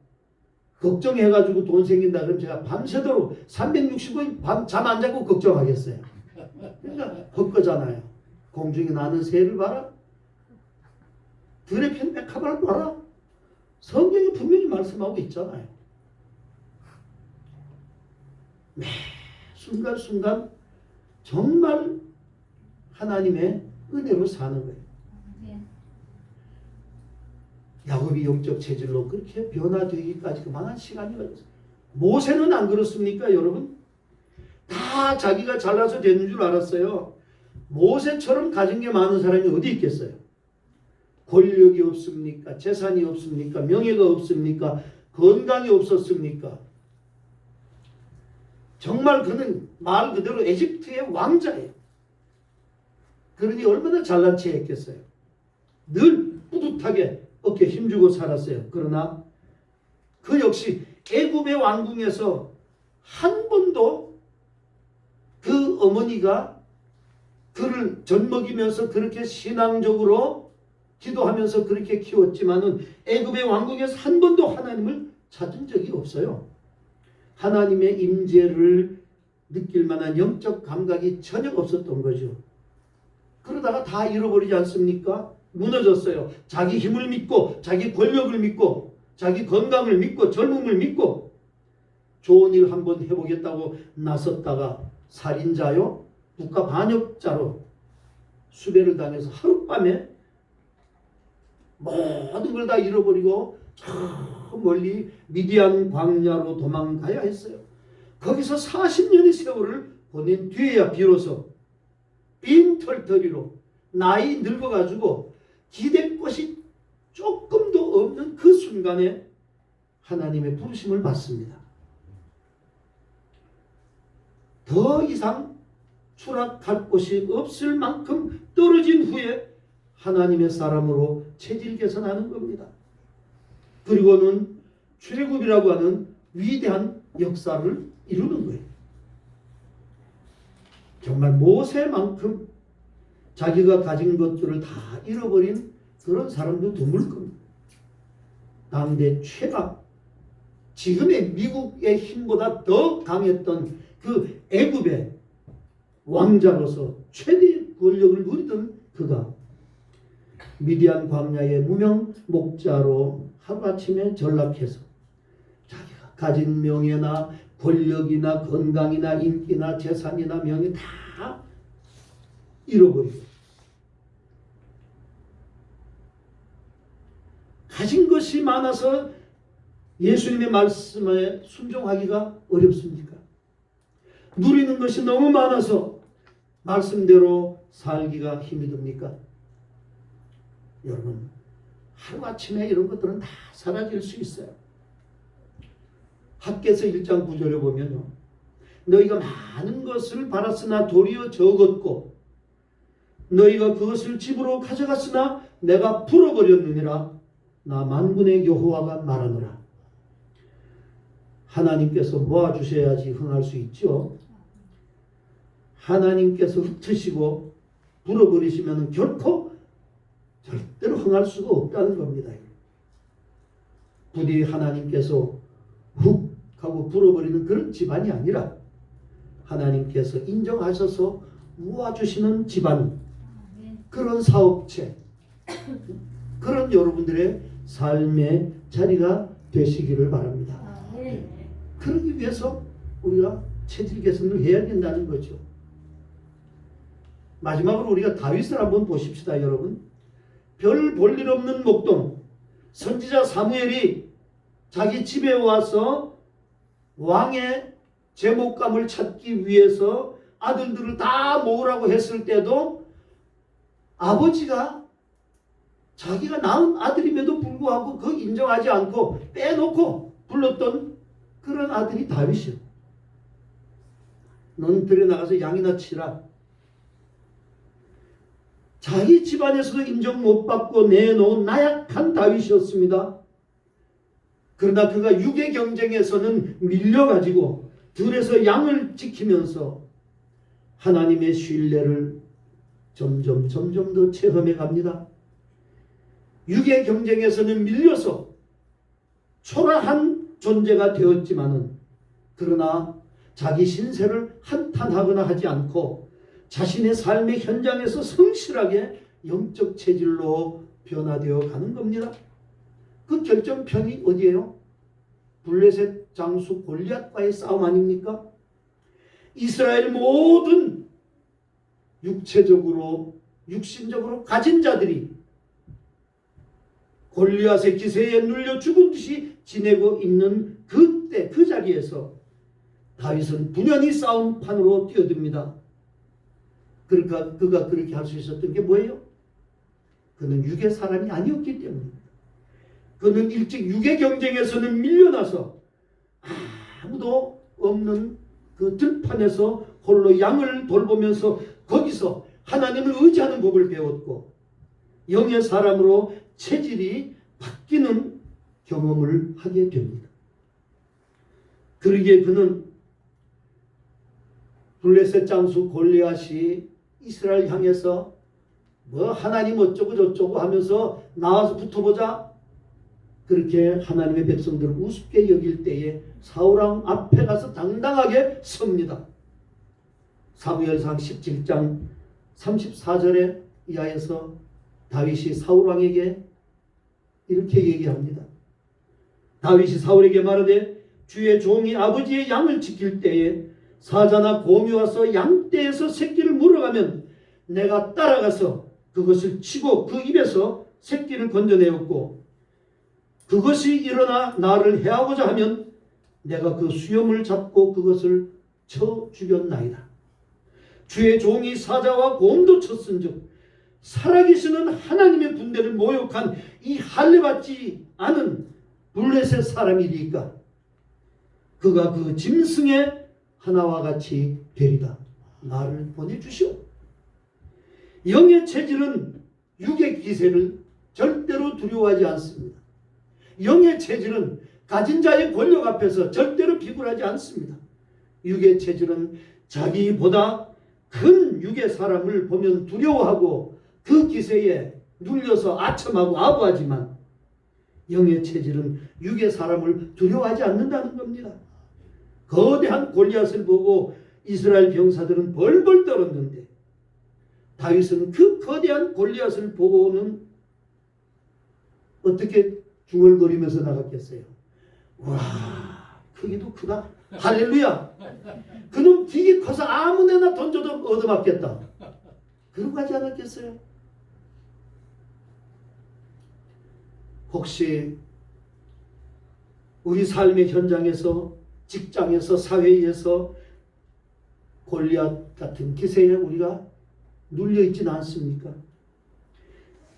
걱정해가지고 돈 생긴다 그러면 제가 밤새도록 365일 밤 잠 안 자고 걱정하겠어요. 그러니까 헛거잖아요. 공중에 나는 새를 봐라. 들에 핀 백합을 봐라. 성경이 분명히 말씀하고 있잖아요. 매 순간순간 정말 하나님의 은혜로 사는 거예요. 야곱이 영적 체질로 그렇게 변화되기까지 그만한 시간이 걸렸어요. 모세는 안 그렇습니까, 여러분? 다 자기가 잘나서 되는 줄 알았어요. 모세처럼 가진 게 많은 사람이 어디 있겠어요? 권력이 없습니까? 재산이 없습니까? 명예가 없습니까? 건강이 없었습니까? 정말 그는 말 그대로 에집트의 왕자예요. 그러니 얼마나 잘난 체 했겠어요. 늘 뿌듯하게 어깨 힘주고 살았어요. 그러나 그 역시 애굽의 왕궁에서 한 번도 그 어머니가 그를 젖먹이면서 그렇게 신앙적으로 기도하면서 그렇게 키웠지만은 애굽의 왕궁에서 한 번도 하나님을 찾은 적이 없어요. 하나님의 임재를 느낄 만한 영적 감각이 전혀 없었던 거죠. 그러다가 다 잃어버리지 않습니까? 무너졌어요. 자기 힘을 믿고 자기 권력을 믿고 자기 건강을 믿고 젊음을 믿고 좋은 일 한번 해보겠다고 나섰다가 살인자요, 국가 반역자로 수배를 당해서 하룻밤에 모든 걸 다 잃어버리고 저 멀리 미디안 광야로 도망가야 했어요. 거기서 40년의 세월을 보낸 뒤에야 비로소 빈털터리로 나이 늙어가지고 기댈 것이 조금도 없는 그 순간에 하나님의 부르심을 받습니다. 더 이상 추락할 곳이 없을 만큼 떨어진 후에 하나님의 사람으로 체질 개선하는 겁니다. 그리고는 출애굽이라고 하는 위대한 역사를 이루는 거예요. 정말 모세만큼 자기가 가진 것들을 다 잃어버린 그런 사람도 드물 겁니다. 당대 최강, 지금의 미국의 힘보다 더 강했던 그 애굽의 왕자로서 최대의 권력을 누리던 그가 미디안 광야의 무명 목자로 하루아침에 전락해서 자기가 가진 명예나 권력이나 건강이나 인기나 재산이나 명예 다 잃어버리고 가진 것이 많아서 예수님의 말씀에 순종하기가 어렵습니까? 누리는 것이 너무 많아서 말씀대로 살기가 힘이 듭니까? 여러분, 하루아침에 이런 것들은 다 사라질 수 있어요. 학개서 1장 9절에 보면요, 너희가 많은 것을 바랐으나 도리어 적었고 너희가 그것을 집으로 가져갔으나 내가 풀어버렸느니라. 나 만군의 여호와가 말하노라. 하나님께서 모아주셔야지 흥할 수 있죠. 하나님께서 흩으시고 불어버리시면 결코 절대로 흥할 수가 없다는 겁니다. 부디 하나님께서 훅 하고 불어버리는 그런 집안이 아니라 하나님께서 인정하셔서 모아주시는 집안, 그런 사업체, 그런 여러분들의 삶의 자리가 되시기를 바랍니다. 그러기 위해서 우리가 체질 개선을 해야 된다는 거죠. 마지막으로 우리가 다윗을 한번 보십시다, 여러분. 별 볼 일 없는 목동 선지자 사무엘이 자기 집에 와서 왕의 제목감을 찾기 위해서 아들들을 다 모으라고 했을 때도 아버지가 자기가 낳은 아들임에도 불구하고 그 인정하지 않고 빼놓고 불렀던 그런 아들이 다윗이요. 넌 들에 나가서 양이나 치라. 자기 집안에서도 인정 못 받고 내놓은 나약한 다윗이었습니다. 그러나 그가 육의 경쟁에서는 밀려가지고 들에서 양을 지키면서 하나님의 신뢰를 점점 더 체험해 갑니다. 육의 경쟁에서는 밀려서 초라한 존재가 되었지만은, 그러나 자기 신세를 한탄하거나 하지 않고 자신의 삶의 현장에서 성실하게 영적 체질로 변화되어 가는 겁니다. 그 결정편이 어디예요? 블레셋 장수 골리앗과의 싸움 아닙니까? 이스라엘 모든 육신적으로 가진 자들이 골리앗의 기세에 눌려 죽은 듯이 지내고 있는 그때 그 자리에서 다윗은 분연히 싸움판으로 뛰어듭니다. 그러니까 그가 그렇게 할 수 있었던 게 뭐예요? 그는 육의 사람이 아니었기 때문입니다. 그는 일찍 육의 경쟁에서는 밀려나서 아무도 없는 그 들판에서 홀로 양을 돌보면서 거기서 하나님을 의지하는 법을 배웠고 영의 사람으로 체질이 바뀌는 경험을 하게 됩니다. 그러기에 그는 블레셋 장수 골리앗이 이스라엘 향해서 뭐 하나님 어쩌고 저쩌고 하면서 나와서 붙어보자, 그렇게 하나님의 백성들을 우습게 여길 때에 사울왕 앞에 가서 당당하게 섭니다. 사무엘상 17장 34절에 이하에서 다윗이 사울왕에게 이렇게 얘기합니다. 다윗이 사울에게 말하되 주의 종이 아버지의 양을 지킬 때에 사자나 곰이 와서 양떼에서 새끼를 물어가면 내가 따라가서 그것을 치고 그 입에서 새끼를 건져내었고, 그것이 일어나 나를 해하고자 하면 내가 그 수염을 잡고 그것을 쳐 죽였나이다. 주의 종이 사자와 곰도 쳤은즉 살아계시는 하나님의 군대를 모욕한 이 할례받지 않은 블레셋 사람이리까 그가 그 짐승의 하나와 같이 되리다. 나를 보내주시오. 영의 체질은 육의 기세를 절대로 두려워하지 않습니다. 영의 체질은 가진 자의 권력 앞에서 절대로 비굴하지 않습니다. 육의 체질은 자기보다 큰 육의 사람을 보면 두려워하고 그 기세에 눌려서 아첨하고 아부하지만 영의 체질은 육의 사람을 두려워하지 않는다는 겁니다. 거대한 골리앗을 보고 이스라엘 병사들은 벌벌 떨었는데 다윗은 그 거대한 골리앗을 보고는 어떻게 중얼거리면서 나갔겠어요? 와, 크기도 크다. 할렐루야. 그놈 되게 커서 아무데나 던져도 얻어맞겠다. 그러고 가지 않았겠어요? 혹시 우리 삶의 현장에서, 직장에서, 사회에서 골리앗 같은 기세에 우리가 눌려있지는 않습니까?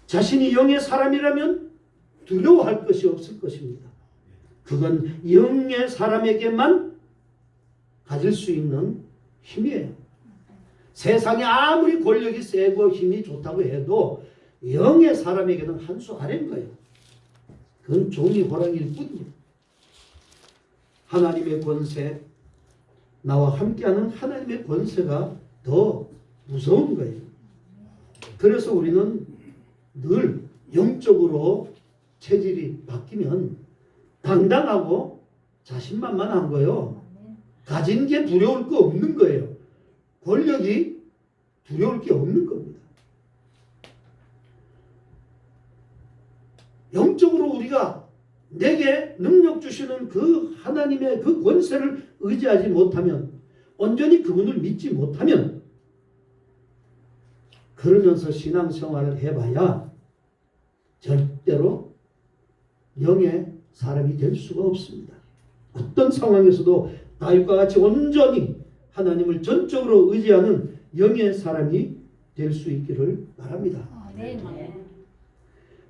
자신이 영의 사람이라면 두려워할 것이 없을 것입니다. 그건 영의 사람에게만 가질 수 있는 힘이에요. 세상에 아무리 권력이 세고 힘이 좋다고 해도 영의 사람에게는 한 수 아래인 거예요. 그건 종이 호랑이일 뿐이에요. 하나님의 권세, 나와 함께하는 하나님의 권세가 더 무서운 거예요. 그래서 우리는 늘 영적으로 체질이 바뀌면 당당하고 자신만만한 거예요. 가진 게 두려울 거 없는 거예요. 권력이 두려울 게 없는 겁니다. 영적으로 우리가 내게 능력 주시는 그 하나님의 그 권세를 의지하지 못하면, 온전히 그분을 믿지 못하면, 그러면서 신앙생활을 해봐야 절대로 영의 사람이 될 수가 없습니다. 어떤 상황에서도 다윗과 같이 온전히 하나님을 전적으로 의지하는 영의 사람이 될 수 있기를 바랍니다.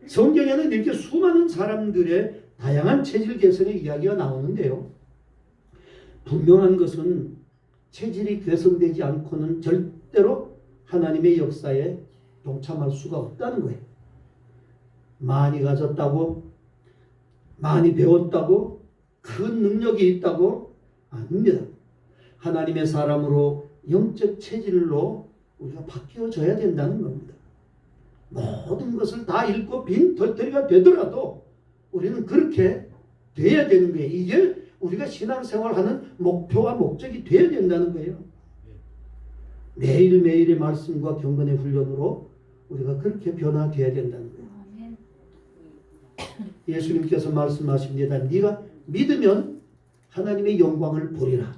성경에는 이렇게 수많은 사람들의 다양한 체질 개선의 이야기가 나오는데요. 분명한 것은 체질이 개선되지 않고는 절대로 하나님의 역사에 동참할 수가 없다는 거예요. 많이 가졌다고, 많이 배웠다고, 큰 능력이 있다고 아닙니다. 하나님의 사람으로 영적 체질로 우리가 바뀌어져야 된다는 겁니다. 모든 것을 다 읽고 빈 털터리가 되더라도 우리는 그렇게 돼야 되는 거예요. 이게 우리가 신앙생활하는 목표와 목적이 돼야 된다는 거예요. 매일매일의 말씀과 경건의 훈련으로 우리가 그렇게 변화되어야 된다는 거예요. 예수님께서 말씀하십니다. 네가 믿으면 하나님의 영광을 보리라.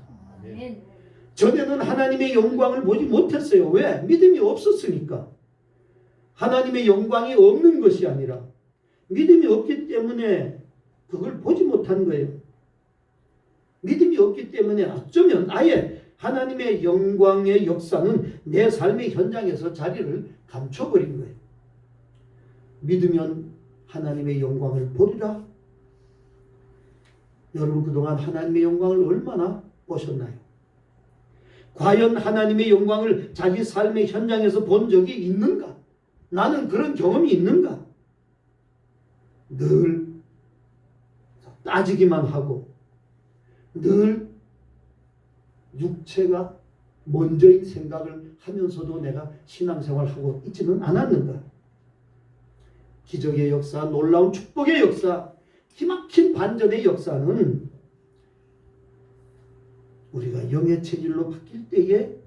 전에는 하나님의 영광을 보지 못했어요. 왜? 믿음이 없었으니까. 하나님의 영광이 없는 것이 아니라 믿음이 없기 때문에 그걸 보지 못한 거예요. 믿음이 없기 때문에 어쩌면 아예 하나님의 영광의 역사는 내 삶의 현장에서 자리를 감춰버린 거예요. 믿으면 하나님의 영광을 보리라. 여러분 그동안 하나님의 영광을 얼마나 보셨나요? 과연 하나님의 영광을 자기 삶의 현장에서 본 적이 있는가? 나는 그런 경험이 있는가? 늘 따지기만 하고 늘 육체가 먼저인 생각을 하면서도 내가 신앙생활하고 있지는 않았는가? 기적의 역사, 놀라운 축복의 역사, 기막힌 반전의 역사는 우리가 영의 체질로 바뀔 때에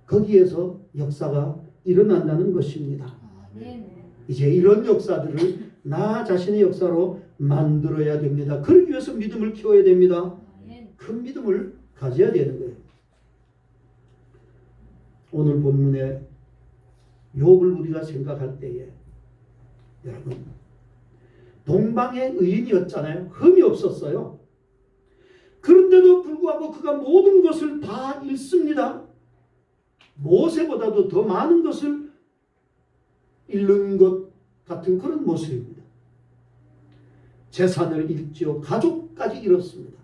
거기에서 역사가 일어난다는 것입니다. 이제 이런 역사들을 나 자신의 역사로 만들어야 됩니다. 그러기 위해서 믿음을 키워야 됩니다. 큰 믿음을 가져야 되는 거예요. 오늘 본문에 욥을 우리가 생각할 때에 여러분 동방의 의인이었잖아요. 흠이 없었어요. 그런데도 불구하고 그가 모든 것을 다 잃습니다. 모세보다도 더 많은 것을 잃는 것 같은 그런 모습입니다. 재산을 잃지요. 가족까지 잃었습니다.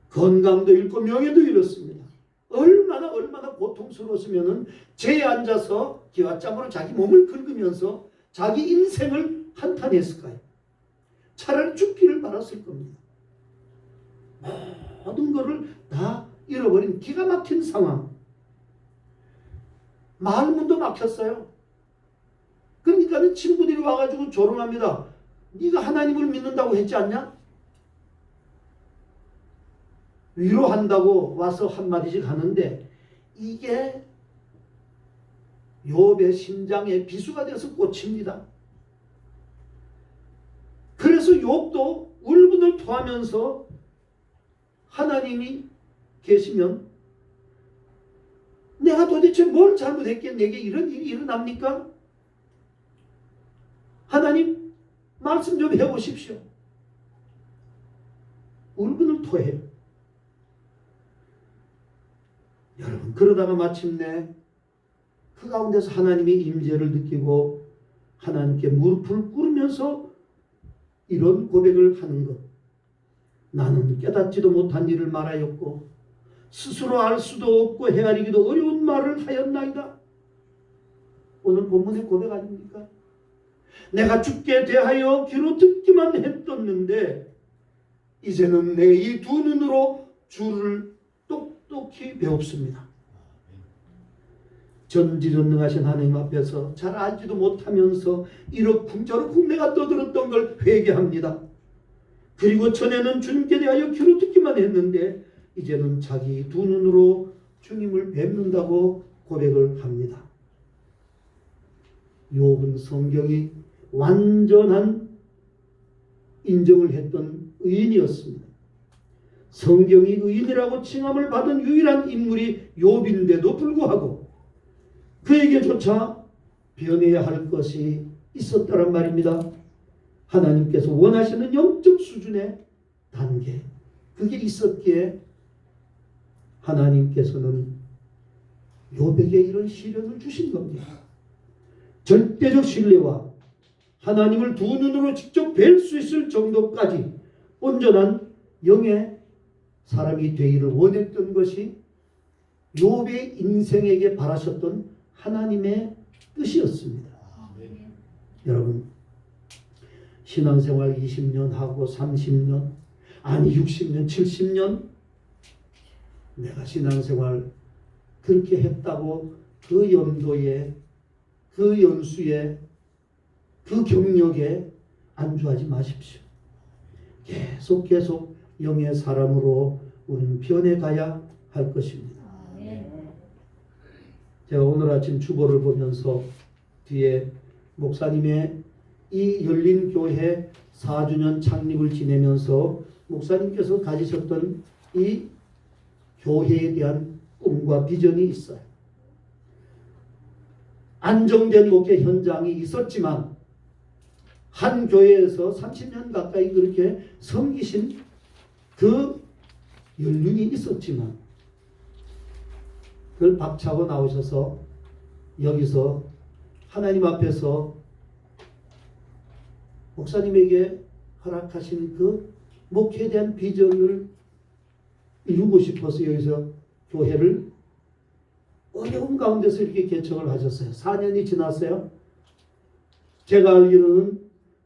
건강도 잃고 명예도 잃었습니다. 얼마나 고통스러웠으면 죄에 앉아서 기와짬으로 자기 몸을 긁으면서 자기 인생을 한탄했을까요? 차라리 죽기를 바랐을 겁니다. 모든 것을 다 잃어버린 기가 막힌 상황. 말문도 막혔어요. 그러니까 친구들이 와가지고 조롱합니다. 네가 하나님을 믿는다고 했지 않냐? 위로한다고 와서 한마디씩 하는데 이게 욥의 심장에 비수가 되어서 꽂힙니다. 그래서 욥도 울분을 토하면서 하나님이 계시면 내가 도대체 뭘 잘못했기에 내게 이런 일이 일어납니까? 하나님 말씀 좀 해보십시오. 울분을 토해요. 여러분, 그러다가 마침내 그 가운데서 하나님의 임재를 느끼고 하나님께 무릎을 꿇으면서 이런 고백을 하는 것. 나는 깨닫지도 못한 일을 말하였고 스스로 알 수도 없고 헤아리기도 어려운 말을 하였나이다. 오늘 본문의 고백 아닙니까? 내가 주께 대하여 귀로 듣기만 했었는데 이제는 내 이 두 눈으로 주를 똑똑히 배웁습니다. 전지전능하신 하나님 앞에서 잘 알지도 못하면서 이러쿵저러쿵 내가 떠들었던 걸 회개합니다. 그리고 전에는 주님께 대하여 귀로 듣기만 했는데 이제는 자기 두 눈으로 주님을 뵙는다고 고백을 합니다. 욥은 성경이 완전한 인정을 했던 의인이었습니다. 성경이 의인이라고 칭함을 받은 유일한 인물이 욥인데도 불구하고 그에게조차 변해야 할 것이 있었다란 말입니다. 하나님께서 원하시는 영적 수준의 단계, 그게 있었기에 하나님께서는 욥에게 이런 시련을 주신 겁니다. 절대적 신뢰와 하나님을 두 눈으로 직접 뵐 수 있을 정도까지 온전한 영의 사람이 되기를 원했던 것이 욥의 인생에게 바라셨던 하나님의 뜻이었습니다. 여러분, 신앙생활 20년 하고 30년, 아니 60년, 70년 내가 신앙생활 그렇게 했다고 그 연도에, 그 연수에, 그 경력에 안주하지 마십시오. 계속 영의 사람으로 우리는 변해가야 할 것입니다. 제가 오늘 아침 주보를 보면서 뒤에 목사님의 이 열린 교회 4주년 창립을 지내면서 목사님께서 가지셨던 이 교회에 대한 꿈과 비전이 있어요. 안정된 목회 현장이 있었지만 한 교회에서 30년 가까이 그렇게 섬기신 그 연륜이 있었지만 그걸 박차고 나오셔서 여기서 하나님 앞에서 목사님에게 허락하신 그 목회에 대한 비전을 이루고 싶어서 여기서 교회를 어려운 가운데서 이렇게 개척을 하셨어요. 4년이 지났어요. 제가 알기로는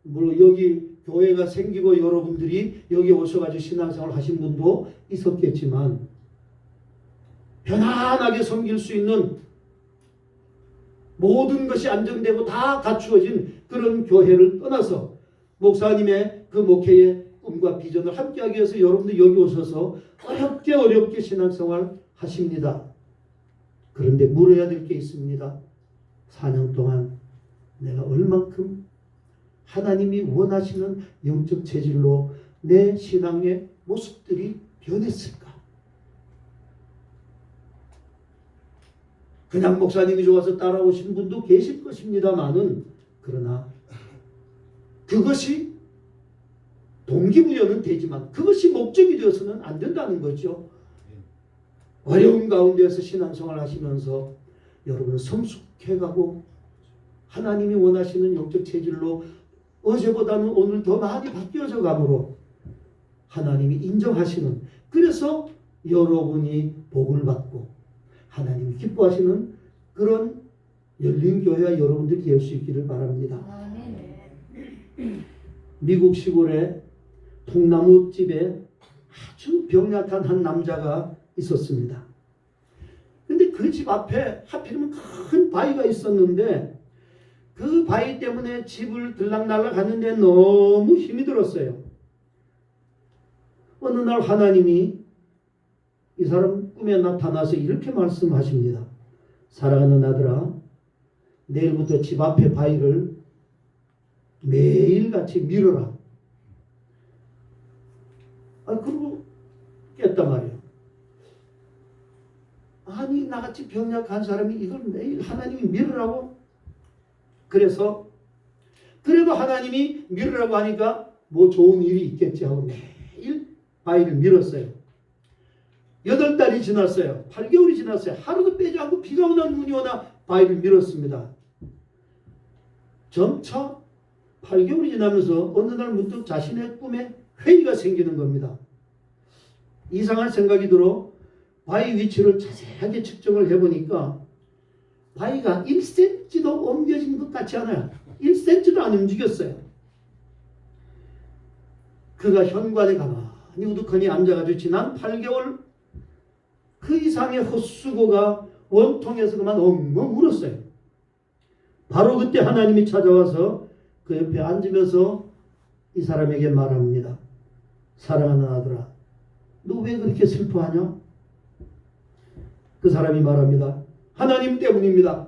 물론 여기 교회가 생기고 여러분들이 여기 오셔가지고 신앙생활 하신 분도 있었겠지만 편안하게 섬길 수 있는 모든 것이 안정되고 다 갖추어진 그런 교회를 떠나서 목사님의 그 목회의 꿈과 비전을 함께하기 위해서 여러분들 여기 오셔서 어렵게 신앙생활 하십니다. 그런데 물어야 될 게 있습니다. 4년 동안 내가 얼만큼 하나님이 원하시는 영적 체질로 내 신앙의 모습들이 변했을까? 그냥 목사님이 좋아서 따라오신 분도 계실 것입니다만은 그러나 그것이 동기부여는 되지만 그것이 목적이 되어서는 안 된다는 거죠. 어려운 가운데서 신앙생활 하시면서 여러분 성숙해가고 하나님이 원하시는 영적 체질로 어제보다는 오늘 더 많이 바뀌어져 가므로 하나님이 인정하시는, 그래서 여러분이 복을 받고 하나님이 기뻐하시는 그런 열린 교회와 여러분들이 될 수 있기를 바랍니다. 미국 시골에 통나무 집에 아주 병약한 한 남자가 있었습니다. 근데 그 집 앞에 하필이면 큰 바위가 있었는데 그 바위 때문에 집을 들락날락 하는데 너무 힘이 들었어요. 어느 날 하나님이 이 사람 꿈에 나타나서 이렇게 말씀하십니다. 사랑하는 아들아, 내일부터 집 앞에 바위를 매일같이 밀어라. 그러고 깼단 말이에요. 아니, 나같이 병약한 사람이 이걸 매일 하나님이 밀으라고? 그래서 그래도 하나님이 밀으라고 하니까 뭐 좋은 일이 있겠지 하고 매일 바위를 밀었어요. 8달이 지났어요. 8개월이 지났어요. 하루도 빼지 않고 비가 오나 눈이 오나 바위를 밀었습니다. 점차 8개월이 지나면서 어느 날 문득 자신의 꿈에 회의가 생기는 겁니다. 이상한 생각이 들어 바위 위치를 자세하게 측정을 해보니까 바위가 1cm도 옮겨진 것 같지 않아요. 1cm도 안 움직였어요. 그가 현관에 가만히 우두커니 앉아가지고 지난 8개월 그 이상의 헛수고가 원통해서 그만 엉엉 울었어요. 바로 그때 하나님이 찾아와서 그 옆에 앉으면서 이 사람에게 말합니다. 사랑하는 아들아, 너 왜 그렇게 슬퍼하냐? 그 사람이 말합니다. 하나님 때문입니다.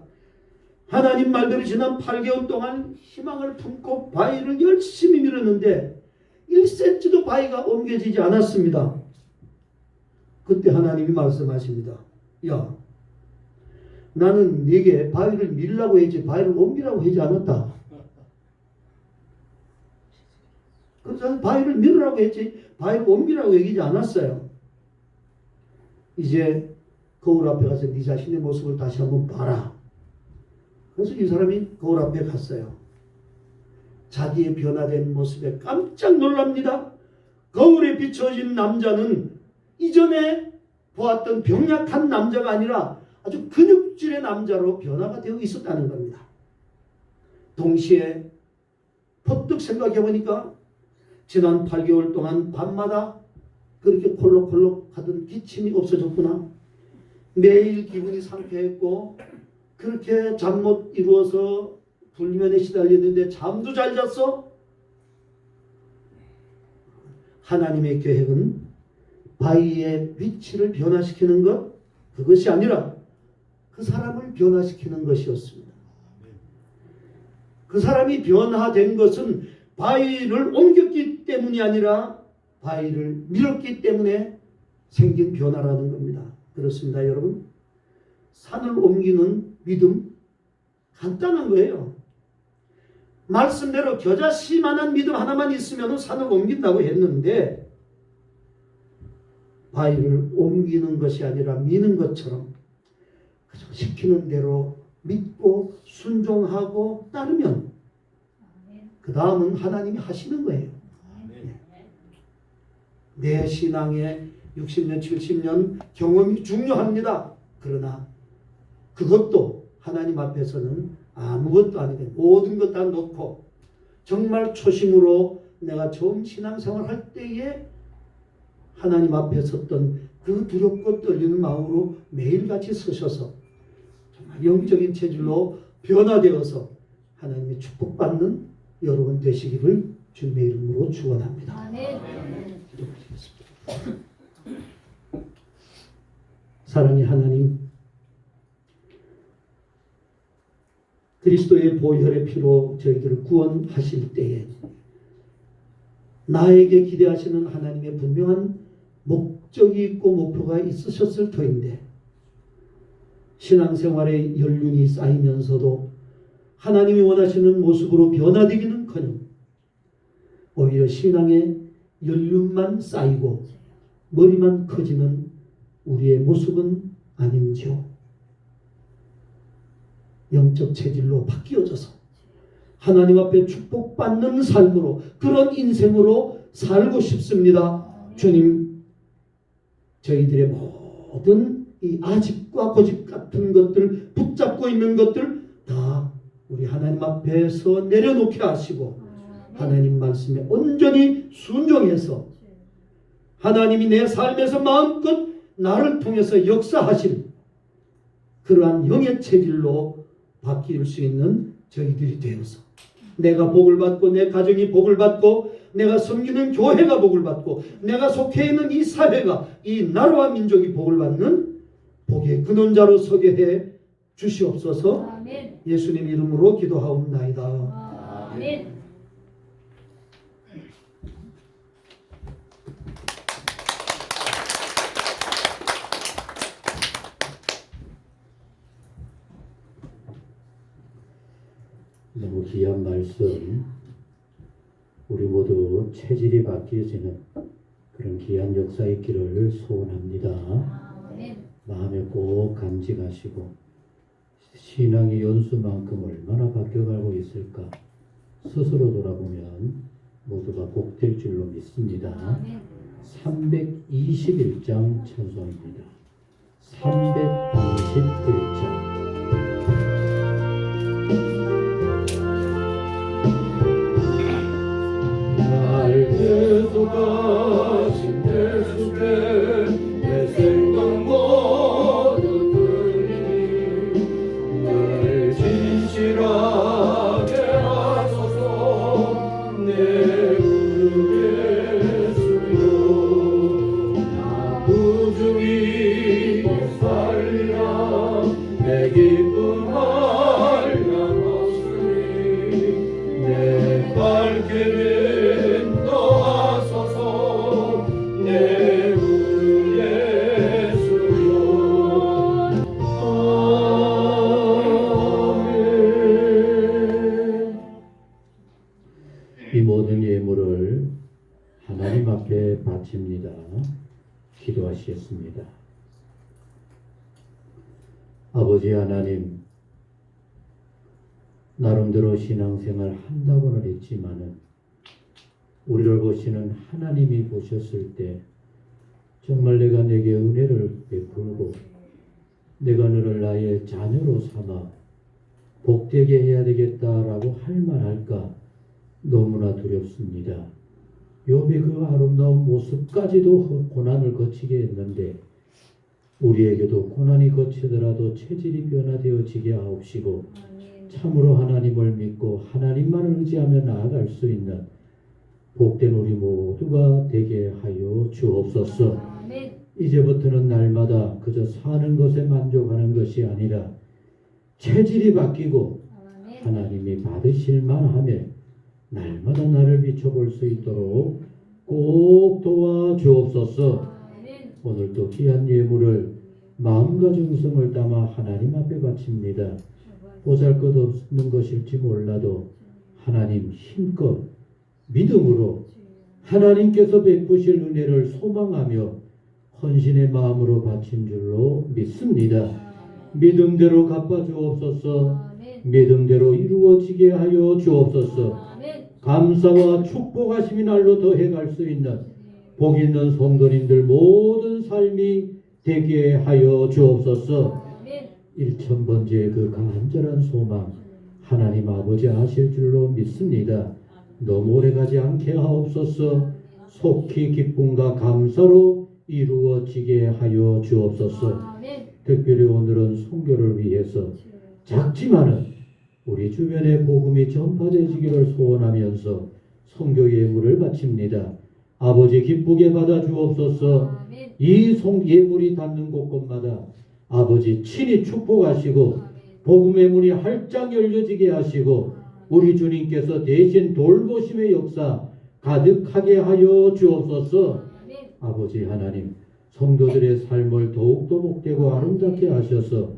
하나님 말대로 지난 8개월 동안 희망을 품고 바위를 열심히 밀었는데 1cm도 바위가 옮겨지지 않았습니다. 그때 하나님이 말씀하십니다. 야, 나는 네게 바위를 밀라고 했지 바위를 옮기라고 하지 않았다. 그래서 바위를 밀으라고 했지 바위를 옮기라고 얘기하지 않았어요. 이제 거울 앞에 가서 네 자신의 모습을 다시 한번 봐라. 그래서 이 사람이 거울 앞에 갔어요. 자기의 변화된 모습에 깜짝 놀랍니다. 거울에 비춰진 남자는 이전에 보았던 병약한 남자가 아니라 아주 근육질의 남자로 변화가 되어 있었다는 겁니다. 동시에 퍼뜩 생각해 보니까 지난 8개월 동안 밤마다 그렇게 콜록콜록 하던 기침이 없어졌구나. 매일 기분이 상쾌했고 그렇게 잠 못 이루어서 불면에 시달렸는데 잠도 잘 잤어? 하나님의 계획은 바위의 위치를 변화시키는 것, 그것이 아니라 그 사람을 변화시키는 것이었습니다. 그 사람이 변화된 것은 바위를 옮겼기 때문이 아니라 바위를 밀었기 때문에 생긴 변화라는 겁니다. 그렇습니다, 여러분. 산을 옮기는 믿음 간단한 거예요. 말씀대로 겨자씨만한 믿음 하나만 있으면 산을 옮긴다고 했는데 바위를 옮기는 것이 아니라 미는 것처럼 시키는 대로 믿고 순종하고 따르면 그 다음은 하나님이 하시는 거예요. 내 신앙의 60년 70년 경험이 중요합니다. 그러나 그것도 하나님 앞에서는 아무것도 아니고 모든 것 다 놓고 정말 초심으로 내가 처음 신앙생활 할 때에 하나님 앞에 섰던 그 두렵고 떨리는 마음으로 매일같이 서셔서 정말 영적인 체질로 변화되어서 하나님의 축복받는 여러분 되시기를 주님의 이름으로 축원합니다. 아멘. 기도하시겠습니다. 사랑의 하나님, 그리스도의 보혈의 피로 저희들을 구원하실 때에 나에게 기대하시는 하나님의 분명한 목적이 있고 목표가 있으셨을 터인데 신앙생활의 연륜이 쌓이면서도 하나님이 원하시는 모습으로 변화되기는커녕 오히려 신앙의 연륜만 쌓이고 머리만 커지는 우리의 모습은 아닌지요. 영적 체질로 바뀌어져서 하나님 앞에 축복받는 삶으로, 그런 인생으로 살고 싶습니다. 주님, 저희들의 모든 이 아집과 고집 같은 것들, 붙잡고 있는 것들 다 우리 하나님 앞에서 내려놓게 하시고 하나님 말씀에 온전히 순종해서 하나님이 내 삶에서 마음껏 나를 통해서 역사하실 그러한 영의 체질로 바뀔 수 있는 저희들이 되어서 내가 복을 받고 내 가정이 복을 받고 내가 섬기는 교회가 복을 받고 내가 속해 있는 이 사회가, 이 나라와 민족이 복을 받는 복의 근원자로 서게 해 주시옵소서. 아멘. 예수님 이름으로 기도하옵나이다. 아멘. 너무 귀한 말씀, 우리 모두 체질이 바뀌어지는 그런 귀한 역사 있기를 소원합니다. 아멘. 마음에 꼭 간직하시고 신앙의 연수만큼 얼마나 바뀌어가고 있을까 스스로 돌아보면 모두가 복될 줄로 믿습니다. 아멘. 321장 찬송입니다. 321장. 날 계속하신 예수께 내 생각 모두 들리니 늘 진실하게 하소서. 내 구 예수여, 나 부주의 살리라. 내 기쁨 한량 없으니 내 발길을 이 모든 예물을 하나님 앞에 바칩니다. 기도하시겠습니다. 아버지 하나님, 나름대로 신앙생활 한다고는 했지만은 우리를 보시는 하나님이 보셨을 때 정말 내가 내게 은혜를 베풀고 내가 너를 나의 자녀로 삼아 복되게 해야 되겠다라고 할 만할까 너무나 두렵습니다. 욥의 그 아름다운 모습까지도 고난을 거치게 했는데 우리에게도 고난이 거치더라도 체질이 변화되어지게 하옵시고 참으로 하나님을 믿고 하나님만을 의지하며 나아갈 수 있는 복된 우리 모두가 되게 하여 주옵소서. 아멘. 이제부터는 날마다 그저 사는 것에 만족하는 것이 아니라 체질이 바뀌고 아멘. 하나님이 받으실 만함에 날마다 나를 비춰볼 수 있도록 꼭 도와주옵소서. 아멘. 오늘도 귀한 예물을 마음과 정성을 담아 하나님 앞에 바칩니다. 보잘것없는 것일지 몰라도 하나님 힘껏 믿음으로 하나님께서 베푸실 은혜를 소망하며 헌신의 마음으로 바친 줄로 믿습니다. 믿음대로 갚아주옵소서. 아멘. 믿음대로 이루어지게 하여 주옵소서. 아멘. 감사와 축복하심이 날로 더해갈 수 있는 복 있는 성도님들 모든 삶이 되게 하여 주옵소서. 아멘. 1000번째 그 간절한 소망 하나님 아버지 아실 줄로 믿습니다. 너무 오래가지 않게 하옵소서. 속히 기쁨과 감사로 이루어지게 하여 주옵소서. 아멘. 특별히 오늘은 선교를 위해서 작지만은 우리 주변에 복음이 전파되지기를 소원하면서 선교 예물을 바칩니다. 아버지 기쁘게 받아 주옵소서. 아멘. 이 예물이 닿는 곳곳마다 아버지 친히 축복하시고 복음의 문이 활짝 열려지게 하시고 우리 주님께서 대신 돌보심의 역사 가득하게 하여 주옵소서. 아멘. 아버지 하나님, 성도들의 삶을 더욱더 복되고 아름답게 하셔서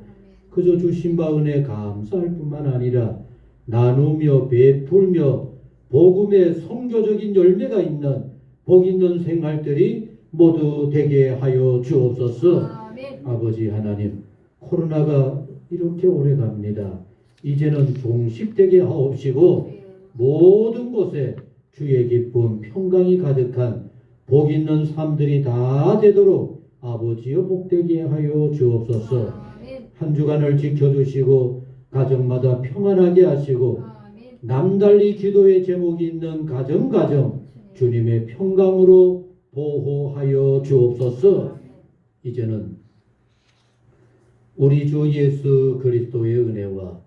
그저 주신 바 은혜 감사할 뿐만 아니라 나누며 베풀며 복음의 선교적인 열매가 있는 복 있는 생활들이 모두 되게 하여 주옵소서. 아멘. 아버지 하나님, 코로나가 이렇게 오래 갑니다. 이제는 종식되게 하옵시고 모든 곳에 주의 기쁨 평강이 가득한 복 있는 삶들이 다 되도록 아버지여 복되게 하여 주옵소서. 아멘. 한 주간을 지켜주시고 가정마다 평안하게 하시고 아멘. 남달리 기도의 제목이 있는 가정 주님의 평강으로 보호하여 주옵소서. 이제는 우리 주 예수 그리스도의 은혜와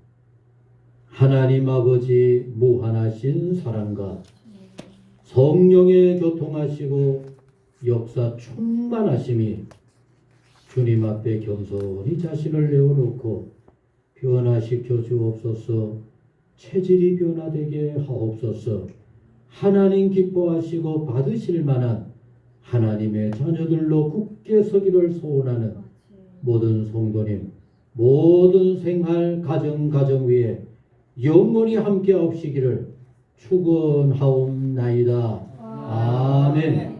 하나님 아버지 무한하신 사랑과 성령의 교통하시고 역사 충만하심이 주님 앞에 겸손히 자신을 내어놓고 변화시켜 주옵소서. 체질이 변화되게 하옵소서. 하나님 기뻐하시고 받으실 만한 하나님의 자녀들로 굳게 서기를 소원하는 모든 성도님, 모든 생활 가정 위에 영원히 함께 하옵시기를 축원하옵나이다. 아멘.